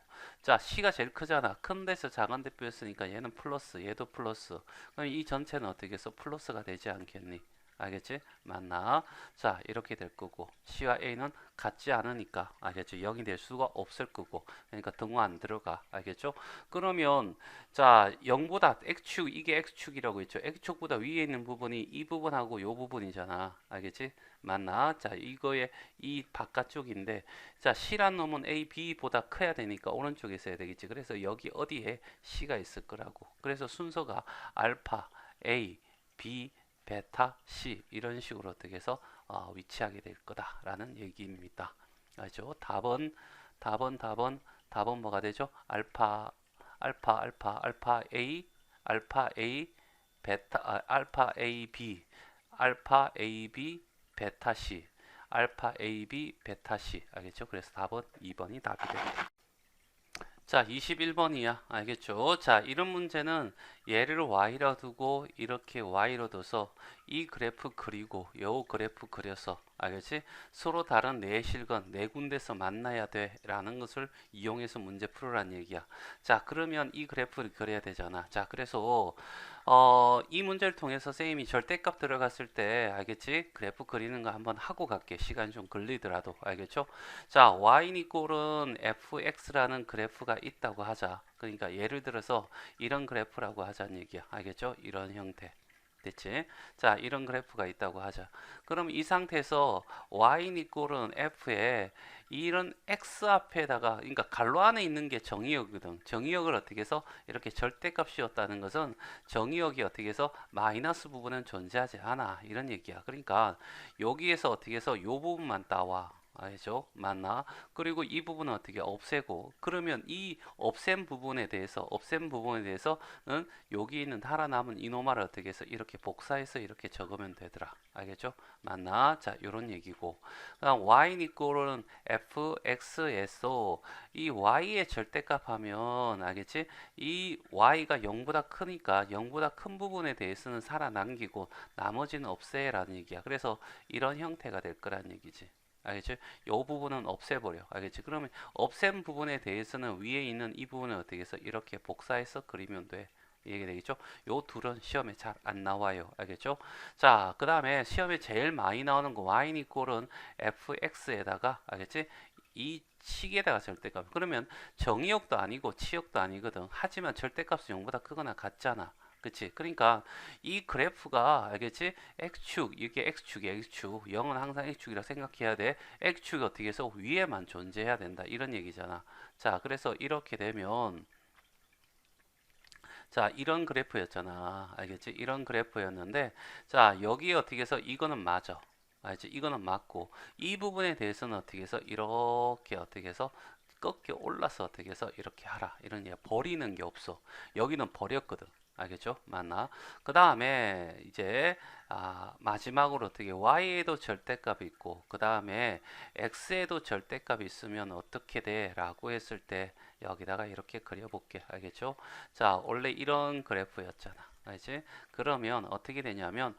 자, C가 제일 크잖아. 큰 데서 작은 데 빼었으니까 얘는 플러스, 얘도 플러스. 그럼 이 전체는 어떻게 해서 플러스가 되지 않겠니? 알겠지? 맞나? 자, 이렇게 될 거고 C와 A는 같지 않으니까 알겠죠? 0이 될 수가 없을 거고 그러니까 등호 안 들어가. 알겠죠? 그러면 자, 0보다 X축, 이게 X축이라고 했죠. X축보다 위에 있는 부분이 이 부분하고 요 부분이잖아. 알겠지? 맞나? 자, 이거의 이 바깥쪽인데 자, C란 놈은 A, B보다 커야 되니까 오른쪽에 있어야 되겠지. 그래서 여기 어디에 C가 있을 거라고. 그래서 순서가 알파, A, B, 베타, C 이런 식으로 어떻게 해서 위치하게 될 거다라는 얘기입니다. 알죠? 답은 뭐가 되죠? 알파 A, 알파 A, B, 알파 A, B, 베타 C, 알파 A, B, 베타 C. 알겠죠? 그래서 답은 2번이 답이 됩니다. 자, 21번이야. 알겠죠? 자, 이런 문제는 얘를 y로 두고 이렇게 y로 둬서 이 그래프 그리고 요 그래프 그려서 알겠지? 서로 다른 네 실건 네 군데서 만나야 돼 라는 것을 이용해서 문제 풀으란 얘기야. 자, 그러면 이 그래프를 그려야 되잖아. 자, 그래서 이 문제를 통해서 선생님이 절대값 들어갔을 때 알겠지? 그래프 그리는 거 한번 하고 갈게. 시간이 좀 걸리더라도 알겠죠? 자, y 이꼴은 fx라는 그래프가 있다고 하자. 그러니까 예를 들어서 이런 그래프라고 하자는 얘기야. 알겠죠? 이런 형태. 됐지? 자, 이런 그래프가 있다고 하자. 그럼 이 상태에서 y 이꼴은 f에 이런 x 앞에다가 그러니까 괄호 안에 있는 게 정의역이거든. 정의역을 어떻게 해서 이렇게 절대값이었다는 것은 정의역이 어떻게 해서 마이너스 부분은 존재하지 않아. 이런 얘기야. 그러니까 여기에서 어떻게 해서 요 부분만 따와. 알죠? 맞나? 그리고 이 부분은 어떻게 없애고 그러면 이 없앤 부분에 대해서는 여기 있는 살아남은 이노마를 어떻게 해서 이렇게 복사해서 이렇게 적으면 되더라. 알겠죠? 맞나? 자, 요런 얘기고. 그다음 y 이꼴은 fx에서 이 y의 절대값 하면 알겠지? 이 y가 0보다 크니까 0보다 큰 부분에 대해서는 살아남기고 나머지는 없애라는 얘기야. 그래서 이런 형태가 될 거란 얘기지. 알겠지? 요 부분은 없애버려. 알겠지? 그러면 없앤 부분에 대해서는 위에 있는 이 부분을 어떻게 해서 이렇게 복사해서 그리면 돼. 이게 되겠죠? 요 둘은 시험에 잘 안 나와요. 알겠죠? 자, 그 다음에 시험에 제일 많이 나오는 거 y 이꼴은 fx에다가 알겠지? 이 식에다가 절대값. 그러면 정의역도 아니고 치역도 아니거든. 하지만 절대값은 0보다 크거나 같잖아. 그치? 그러니까 이 그래프가 알겠지? x축 이게 x축이야 x축 0은 항상 x축이라 생각해야 돼. x축이 어떻게 해서 위에만 존재해야 된다 이런 얘기잖아. 자, 그래서 이렇게 되면 자, 이런 그래프였잖아. 알겠지? 이런 그래프였는데, 자, 여기 어떻게 해서 이거는 맞아. 알지? 이거는 맞고, 이 부분에 대해서는 어떻게 해서 이렇게 어떻게 해서 꺾여 올라서 어떻게 해서 이렇게 하라. 이런 얘기. 버리는 게 없어. 여기는 버렸거든. 알겠죠? 맞나? 그 다음에 이제 마지막으로 어떻게 y에도 절대값이 있고 그 다음에 x에도 절대값이 있으면 어떻게 돼? 라고 했을 때 여기다가 이렇게 그려볼게. 알겠죠? 자, 원래 이런 그래프였잖아. 알지? 그러면 어떻게 되냐면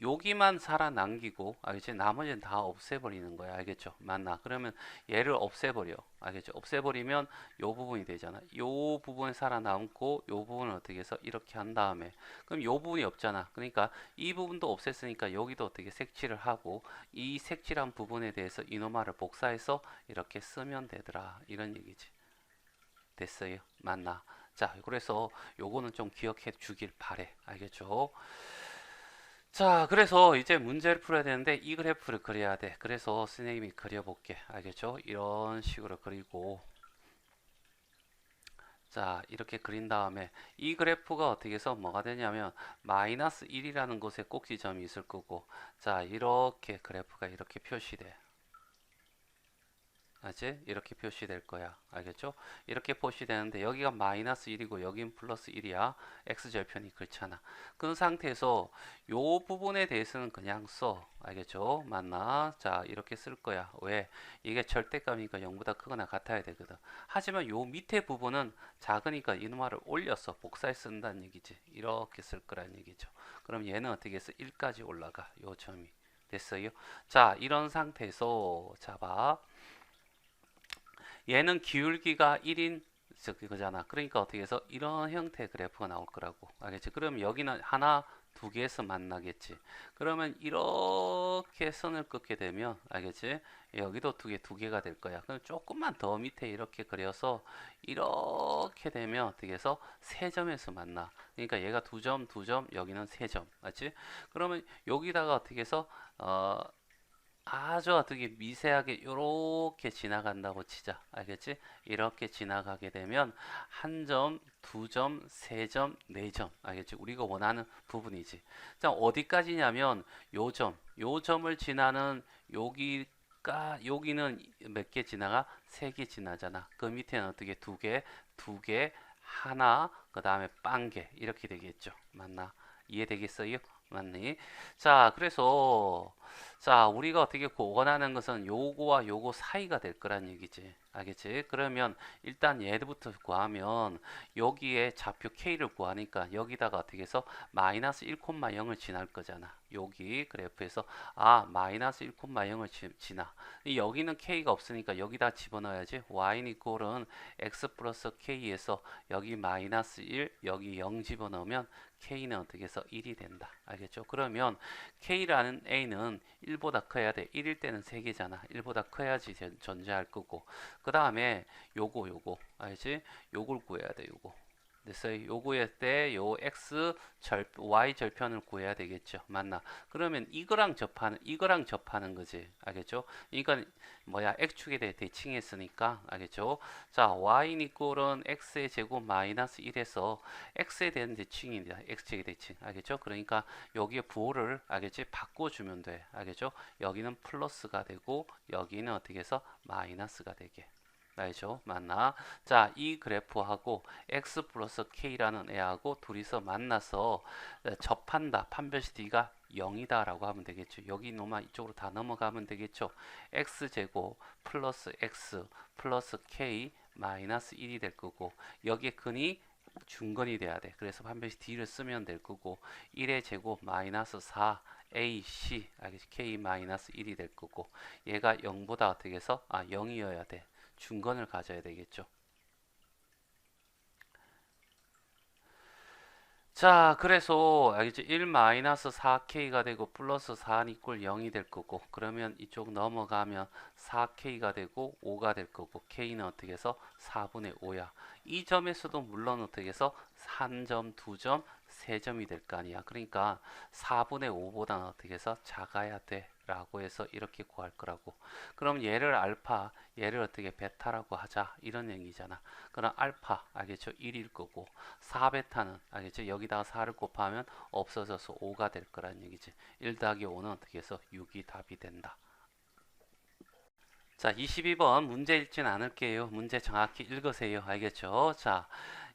여기만 살아남기고 알겠지? 나머지는 다 없애버리는 거야. 알겠죠? 맞나? 그러면 얘를 없애버려. 알겠죠? 없애버리면 요 부분이 되잖아. 요 부분 살아남고 요 부분을 어떻게 해서 이렇게 한 다음에 그럼 요 부분이 없잖아. 그러니까 이 부분도 없앴으니까 여기도 어떻게 색칠을 하고 이 색칠한 부분에 대해서 이노마를 복사해서 이렇게 쓰면 되더라. 이런 얘기지. 됐어요? 맞나? 자, 그래서 요거는 좀 기억해 주길 바래. 알겠죠? 자, 그래서 이제 문제를 풀어야 되는데 이 그래프를 그려야 돼. 그래서 선생님이 그려볼게. 알겠죠? 이런 식으로 그리고 자, 이렇게 그린 다음에 이 그래프가 어떻게 해서 뭐가 되냐면 마이너스 1이라는 곳에 꼭지점이 있을 거고 자, 이렇게 그래프가 이렇게 표시돼. 알지? 이렇게 표시될 거야. 알겠죠? 이렇게 표시되는데 여기가 마이너스 1이고 여긴 플러스 1이야. x절편이 그렇잖아. 그 상태에서 요 부분에 대해서는 그냥 써. 알겠죠? 맞나? 자, 이렇게 쓸 거야. 왜? 이게 절대값이니까 0보다 크거나 같아야 되거든. 하지만 요 밑에 부분은 작으니까 이놈을 올려서 복사해 쓴다는 얘기지. 이렇게 쓸 거란 얘기죠. 그럼 얘는 어떻게 해서 1까지 올라가. 요 점이. 됐어요? 자, 이런 상태에서 잡아. 얘는 기울기가 1인 그거잖아. 그러니까 어떻게 해서 이런 형태의 그래프가 나올 거라고. 알겠지? 그럼 여기는 하나, 두 개에서 만나겠지. 그러면 이렇게 선을 긋게 되면 알겠지? 여기도 두 개가 될 거야. 그럼 조금만 더 밑에 이렇게 그려서 이렇게 되면 어떻게 해서 세 점에서 만나. 그러니까 얘가 두 점, 두 점, 여기는 세 점. 맞지? 그러면 여기다가 어떻게 해서 아주 어떻게 미세하게 이렇게 지나간다고 치자. 알겠지? 이렇게 지나가게 되면 한 점, 두 점, 세 점, 네 점. 알겠지? 우리가 원하는 부분이지. 자, 어디까지냐면 요 점을 지나는 여기는 몇 개 지나가? 세 개 지나잖아. 그 밑에는 어떻게 두 개, 하나, 그 다음에 빵개 이렇게 되겠죠. 맞나? 이해되겠어요? 맞니? 자, 그래서 자, 우리가 어떻게 원하는 것은 요거와 요거 사이가 될 거란 얘기지. 알겠지? 그러면 일단 얘부터 구하면 여기에 좌표 K를 구하니까 여기다가 어떻게 해서 마이너스 1,0을 지날 거잖아. 여기 그래프에서 마이너스 1,0을 지나. 여기는 K가 없으니까 여기다 집어넣어야지. Y는 이꼴은 X 플러스 K에서 여기 마이너스 1, 여기 0 집어넣으면 K는 어떻게 해서 1이 된다. 알겠죠? 그러면 K라는 A는 1보다 커야 돼. 1일 때는 3개잖아. 1보다 커야지 존재할 거고. 그 다음에 요거 알지? 요걸 구해야 돼. 요거. 됐어요. 요거에 때 요 y 절편을 구해야 되겠죠. 맞나? 그러면 이거랑 접하는 거지. 알겠죠? 그러니까 뭐야? x축에 대해 대칭했으니까 알겠죠? 자, y는 이꼴은 x의 제곱 마이너스 1에서 x에 대한 대칭입니다. x축의 대칭. 알겠죠? 그러니까 여기에 부호를 알겠지? 바꿔주면 돼. 알겠죠? 여기는 플러스가 되고 여기는 어떻게 해서 마이너스가 되게. 알죠? 맞나? 자, 이 그래프하고 x 플러스 k라는 애하고 둘이서 만나서 접한다. 판별시 d가 0이다 라고 하면 되겠죠. 여기 놈만 이쪽으로 다 넘어가면 되겠죠. x제곱 플러스 x 플러스 k 마이너스 1이 될 거고 여기에 근이 중건이 돼야 돼. 그래서 판별시 d를 쓰면 될 거고 1의 제곱 마이너스 4 AC 알겠지? K-1이 될 거고 얘가 0보다 어떻게 해서 0이어야 돼. 중건을 가져야 되겠죠. 자, 그래서 알겠지? 1-4K가 되고 플러스 4는 이꼴 0이 될 거고 그러면 이쪽 넘어가면 4K가 되고 5가 될 거고 K는 어떻게 해서 4분의 5야. 이 점에서도 물론 어떻게 해서 3점, 2점, 3점이 될 거 아니야. 그러니까 4분의 5보다는 어떻게 해서 작아야 돼. 라고 해서 이렇게 구할 거라고. 그럼 얘를 알파, 얘를 어떻게 베타라고 하자. 이런 얘기잖아. 그럼 알파, 알겠죠? 1일 거고 4베타는 알겠죠? 여기다가 4를 곱하면 없어져서 5가 될 거란 얘기지. 1 더하기 5는 어떻게 해서 6이 답이 된다. 자, 22번 문제 읽진 않을게요. 문제 정확히 읽으세요. 알겠죠? 자,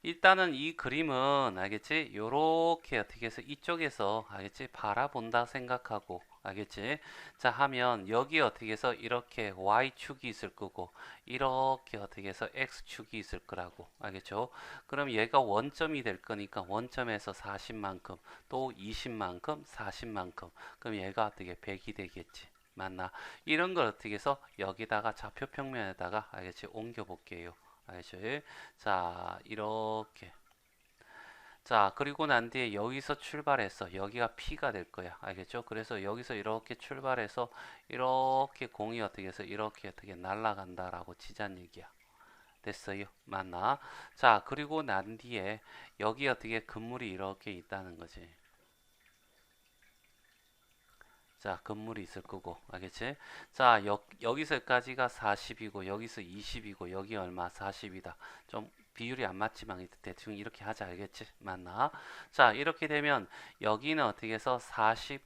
일단은 이 그림은 알겠지? 요렇게 어떻게 해서 이쪽에서 알겠지? 바라본다 생각하고 알겠지? 자, 하면 여기 어떻게 해서 이렇게 y축이 있을 거고 이렇게 어떻게 해서 x축이 있을 거라고 알겠죠? 그럼 얘가 원점이 될 거니까 원점에서 40만큼 또 20만큼 40만큼 그럼 얘가 어떻게 100이 되겠지? 맞나? 이런 걸 어떻게 해서 여기다가 좌표 평면에다가 알겠지? 옮겨 볼게요. 알겠죠? 자, 이렇게. 자, 그리고 난 뒤에 여기서 출발해서 여기가 P가 될 거야. 알겠죠? 그래서 여기서 이렇게 출발해서 이렇게 공이 어떻게 해서 이렇게 어떻게 날아간다라고 치자는 얘기야. 됐어요? 맞나? 자, 그리고 난 뒤에 여기 어떻게 건물이 이렇게 있다는 거지. 자, 건물이 있을 거고, 알겠지? 자, 여기서까지가 40이고, 여기서 20이고, 여기 얼마? 40이다. 좀 비율이 안 맞지만 대충 이렇게 하자, 알겠지? 맞나? 자, 이렇게 되면 여기는 어떻게 해서 40,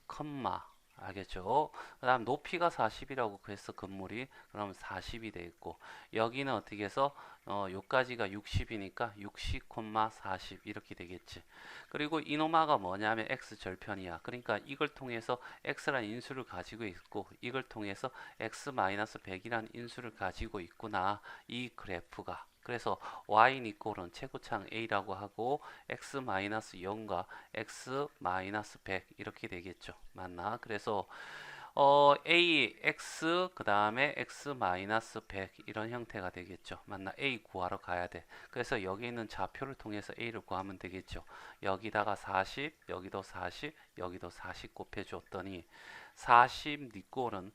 알겠죠? 그 다음 높이가 40이라고 했어, 건물이. 그럼 40이 돼 있고, 여기는 어떻게 해서 요까지가 60이니까 60, 40 이렇게 되겠지. 그리고 이노마가 뭐냐면 x 절편이야. 그러니까 이걸 통해서 x라는 인수를 가지고 있고 이걸 통해서 x-100이라는 인수를 가지고 있구나. 이 그래프가. 그래서 y는 이꼴은 최고창 a라고 하고 x-0과 x-100 이렇게 되겠죠. 맞나? 그래서 AX 그 다음에 X-100 이런 형태가 되겠죠. 맞나? A 구하러 가야 돼. 그래서 여기 있는 좌표를 통해서 A를 구하면 되겠죠. 여기다가 40, 여기도 40, 여기도 40 곱해줬더니 40 니꼴은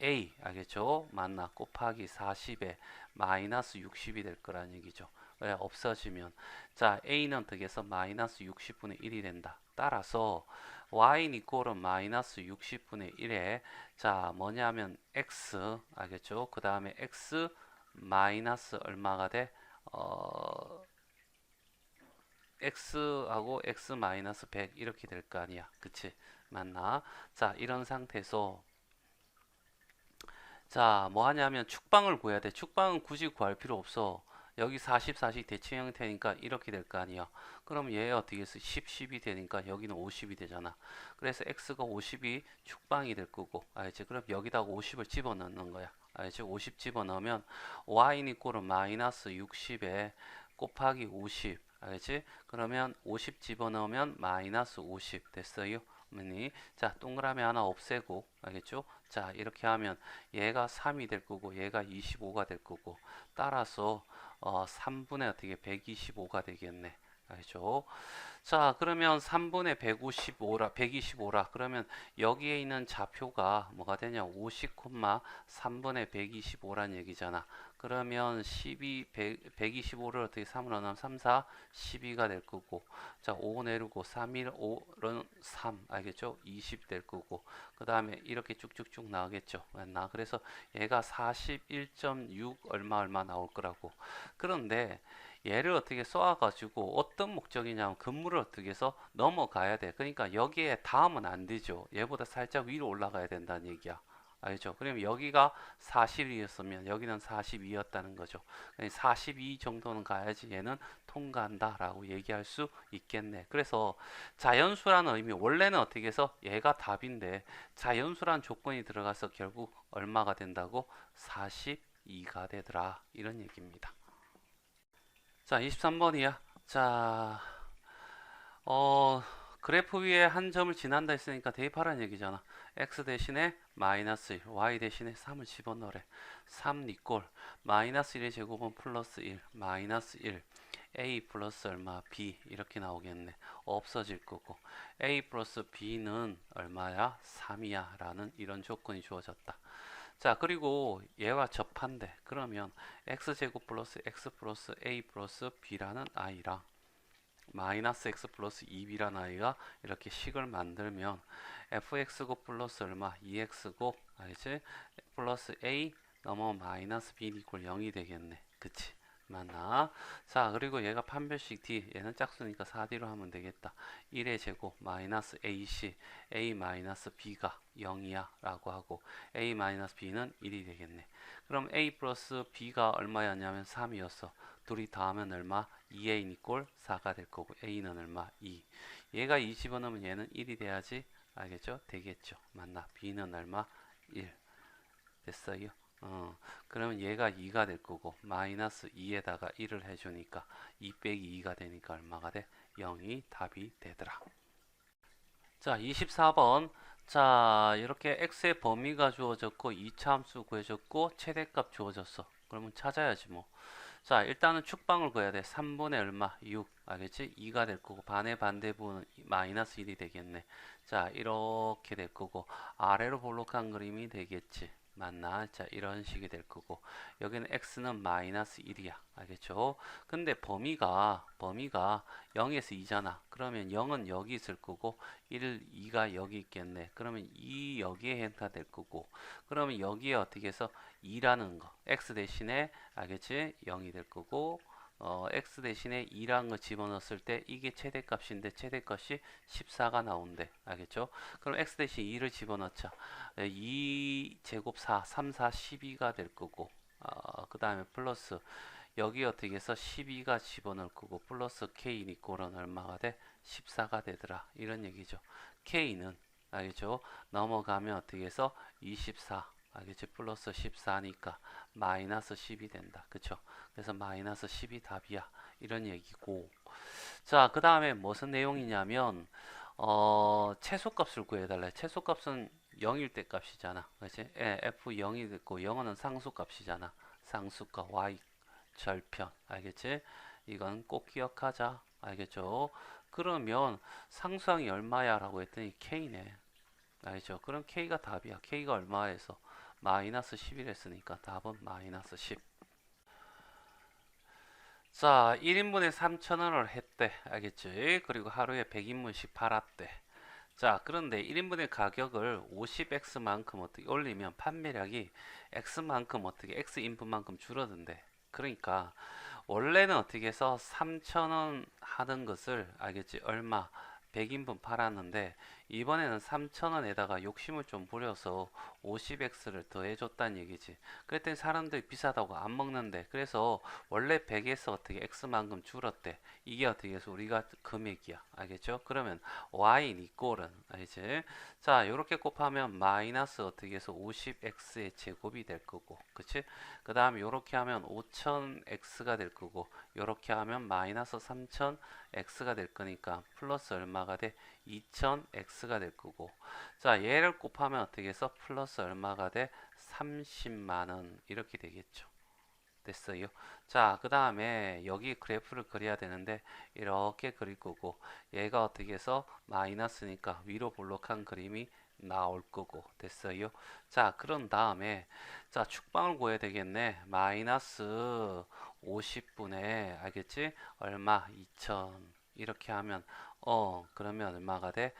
A 알겠죠? 맞나? 곱하기 40에 마이너스 60이 될 거란 얘기죠. 왜 없어지면 자 A는 어떻게 해서 마이너스 60분의 1이 된다. 따라서 y 이꼴은 마이너스 60분의 1에 자 뭐냐면 x 알겠죠? 그 다음에 x 마이너스 얼마가 돼? x하고 x 마이너스 100 이렇게 될 거 아니야. 그치? 맞나? 자 이런 상태에서 자, 뭐 하냐면 축방을 구해야 돼. 축방은 굳이 구할 필요 없어. 여기 40, 40 대칭 형태니까 이렇게 될 거 아니야. 그럼 얘 어떻게 해서 10, 10이 되니까 여기는 50이 되잖아. 그래서 x가 50이 축방이 될 거고. 알지? 그럼 여기다가 50을 집어넣는 거야. 알지? 50 집어넣으면 y는 이꼴은 마이너스 60에 곱하기 50. 알지? 그러면 50 집어넣으면 마이너스 50 됐어요. 자, 동그라미 하나 없애고, 알겠죠? 자, 이렇게 하면 얘가 3이 될 거고, 얘가 25가 될 거고, 따라서 3분의 어떻게 125가 되겠네. 알죠? 자, 그러면 3분의 125라. 그러면 여기에 있는 좌표가 뭐가 되냐? 50, 3분의 125란 얘기잖아. 그러면 125를 어떻게 3으로 나누면 3, 4, 12가 될 거고. 자, 5 내리고 3, 1, 5는 3. 알겠죠? 20 될 거고. 그 다음에 이렇게 쭉쭉쭉 나오겠죠. 맞나? 그래서 얘가 41.6 얼마 나올 거라고. 그런데 얘를 어떻게 쏘아가지고 어떤 목적이냐면 건물을 어떻게 해서 넘어가야 돼. 그러니까 여기에 닿으면 안 되죠. 얘보다 살짝 위로 올라가야 된다는 얘기야. 알죠? 그러면 여기가 40이었으면 여기는 42였다는 거죠. 42 정도는 가야지 얘는 통과한다라고 얘기할 수 있겠네. 그래서 자연수라는 의미, 원래는 어떻게 해서 얘가 답인데 자연수라는 조건이 들어가서 결국 얼마가 된다고? 42가 되더라. 이런 얘기입니다. 자, 23번이야. 자, 어, 그래프 위에 한 점을 지난다 했으니까 대입하라는 얘기잖아. x 대신에 마이너스 1, y 대신에 3을 집어넣으래. 3 니꼴 마이너스 1의 제곱은 플러스 1, 마이너스 1 a 플러스 얼마 b 이렇게 나오겠네. 없어질 거고 a 플러스 b는 얼마야? 3이야 라는 이런 조건이 주어졌다. 자, 그리고 얘와 접한대. 그러면 x제곱 플러스 x 플러스 a 플러스 b라는 i랑 마이너스 x 플러스 2b라는 i가 이렇게 식을 만들면 fx곱 플러스 얼마? 2x곱 알겠지? 플러스 a 넘어 마이너스 b 이퀄 0이 되겠네. 그치? 맞나? 자, 그리고 얘가 판별식 d 얘는 짝수니까 4d로 하면 되겠다. 1의 제곱 마이너스 ac a 마이너스 b가 0이야 라고 하고 a 마이너스 b는 1이 되겠네. 그럼 a 플러스 b가 얼마였냐면 3이었어. 둘이 더하면 얼마? 2a 이꼴 4가 될 거고 a는 얼마? 2. 얘가 2 집어넣으면 얘는 1이 돼야지. 알겠죠? 되겠죠. 맞나? b는 얼마? 1. 됐어요? 그러면 얘가 2가 될 거고 마이너스 2에다가 1을 해주니까 2 빼기 2가 되니까 얼마가 돼? 0이 답이 되더라. 자, 24번. 자, 이렇게 x의 범위가 주어졌고 2차 함수 구해줬고 최대값 주어졌어. 그러면 찾아야지 뭐. 자, 일단은 축방을 구해야 돼. 3분의 얼마? 6. 알겠지? 2가 될 거고 반의 반대분은 마이너스 1이 되겠네. 자, 이렇게 될 거고 아래로 볼록한 그림이 되겠지. 맞나? 자, 이런 식이 될 거고 여기는 x는 마이너스 1이야. 알겠죠? 근데 범위가 0에서 2잖아. 그러면 0은 여기 있을 거고 2가 여기 있겠네. 그러면 2 여기에 행사될 거고 그러면 여기에 어떻게 해서 2라는 거 x 대신에 알겠지? 0이 될 거고 x 대신에 2라는 걸 집어넣었을 때 이게 최대값인데 최대값이 14가 나온대. 알겠죠? 그럼 x 대신 2를 집어넣자. 2 제곱 4, 3, 4, 12가 될 거고 그 다음에 플러스 여기 어떻게 해서 12가 집어넣을 거고 플러스 k니까 얼마가 돼? 14가 되더라. 이런 얘기죠. k는 알겠죠? 넘어가면 어떻게 해서 24 알겠지? 플러스 14니까 마이너스 10이 된다. 그쵸? 그래서 마이너스 10이 답이야. 이런 얘기고. 자, 그 다음에 무슨 내용이냐면 최소값을 구해달래. 최소값은 0일 때 값이잖아. 그렇지? 예, f 0이 됐고 0은 상수값이잖아. 상수값 y 절편. 알겠지? 이건 꼭 기억하자. 알겠죠? 그러면 상수항이 얼마야? 라고 했더니 k네. 알겠죠? 그럼 k가 답이야. k가 얼마에서? 마이너스 10일 했으니까 답은 마이너스 10. 자, 1인분에 3,000원을 했대. 알겠지? 그리고 하루에 100인분씩 팔았대. 자, 그런데 1인분의 가격을 50x만큼 어떻게 올리면 판매량이 x만큼 어떻게 x인분만큼 줄어든대. 그러니까 원래는 어떻게 해서 3,000원 하던 것을 알겠지? 얼마? 100인분 팔았는데 이번에는 3,000원에다가 욕심을 좀 부려서 50x를 더해줬다는 얘기지. 그랬더니 사람들이 비싸다고 안 먹는데 그래서 원래 100에서 어떻게 x만큼 줄었대. 이게 어떻게 해서 우리가 금액이야. 알겠죠? 그러면 y 이꼴은 알겠지? 자, 요렇게 곱하면 마이너스 어떻게 해서 50x의 제곱이 될 거고 그치? 그 다음에 요렇게 하면 5000x가 될 거고 요렇게 하면 마이너스 3000x가 될 거니까 플러스 얼마가 돼? 2000x가 될 거고 자, 얘를 곱하면 어떻게 해서 플러스 얼마가 돼? 30만원 이렇게 되겠죠. 됐어요. 자, 그 다음에 여기 그래프를 그려야 되는데 이렇게 그릴 거고 얘가 어떻게 해서 마이너스니까 위로 볼록한 그림이 나올 거고 됐어요. 자, 그런 다음에 자, 축방을 구해야 되겠네. 마이너스 50분의 알겠지? 얼마? 2000 이렇게 하면 그러면 얼마가 돼?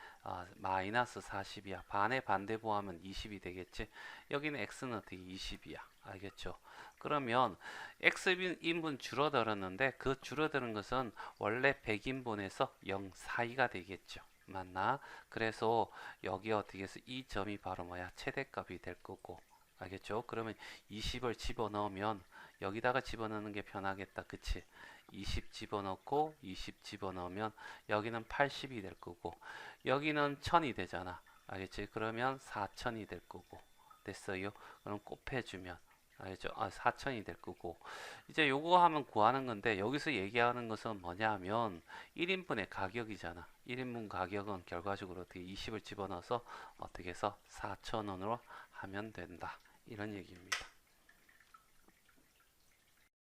마이너스 40이야. 반의 반대보하면 20이 되겠지? 여기는 x는 어떻게 20이야. 알겠죠? 그러면 x인분 줄어들었는데 그 줄어드는 것은 원래 100인분에서 0 사이가 되겠죠. 맞나? 그래서 여기 어떻게 해서 이 점이 바로 뭐야? 최대값이 될 거고. 알겠죠? 그러면 20을 집어넣으면 여기다가 집어넣는 게 편하겠다. 그치? 20 집어넣고 20 집어넣으면 여기는 80이 될 거고 여기는 1000이 되잖아. 알겠지? 그러면 4000이 될 거고 됐어요? 그럼 곱해주면 알죠? 4천이 될 거고 이제 요거 하면 구하는 건데 여기서 얘기하는 것은 뭐냐면 1인분의 가격이잖아. 1인분 가격은 결과적으로 어떻게 20을 집어넣어서 어떻게 해서 4,000원으로 하면 된다. 이런 얘기입니다.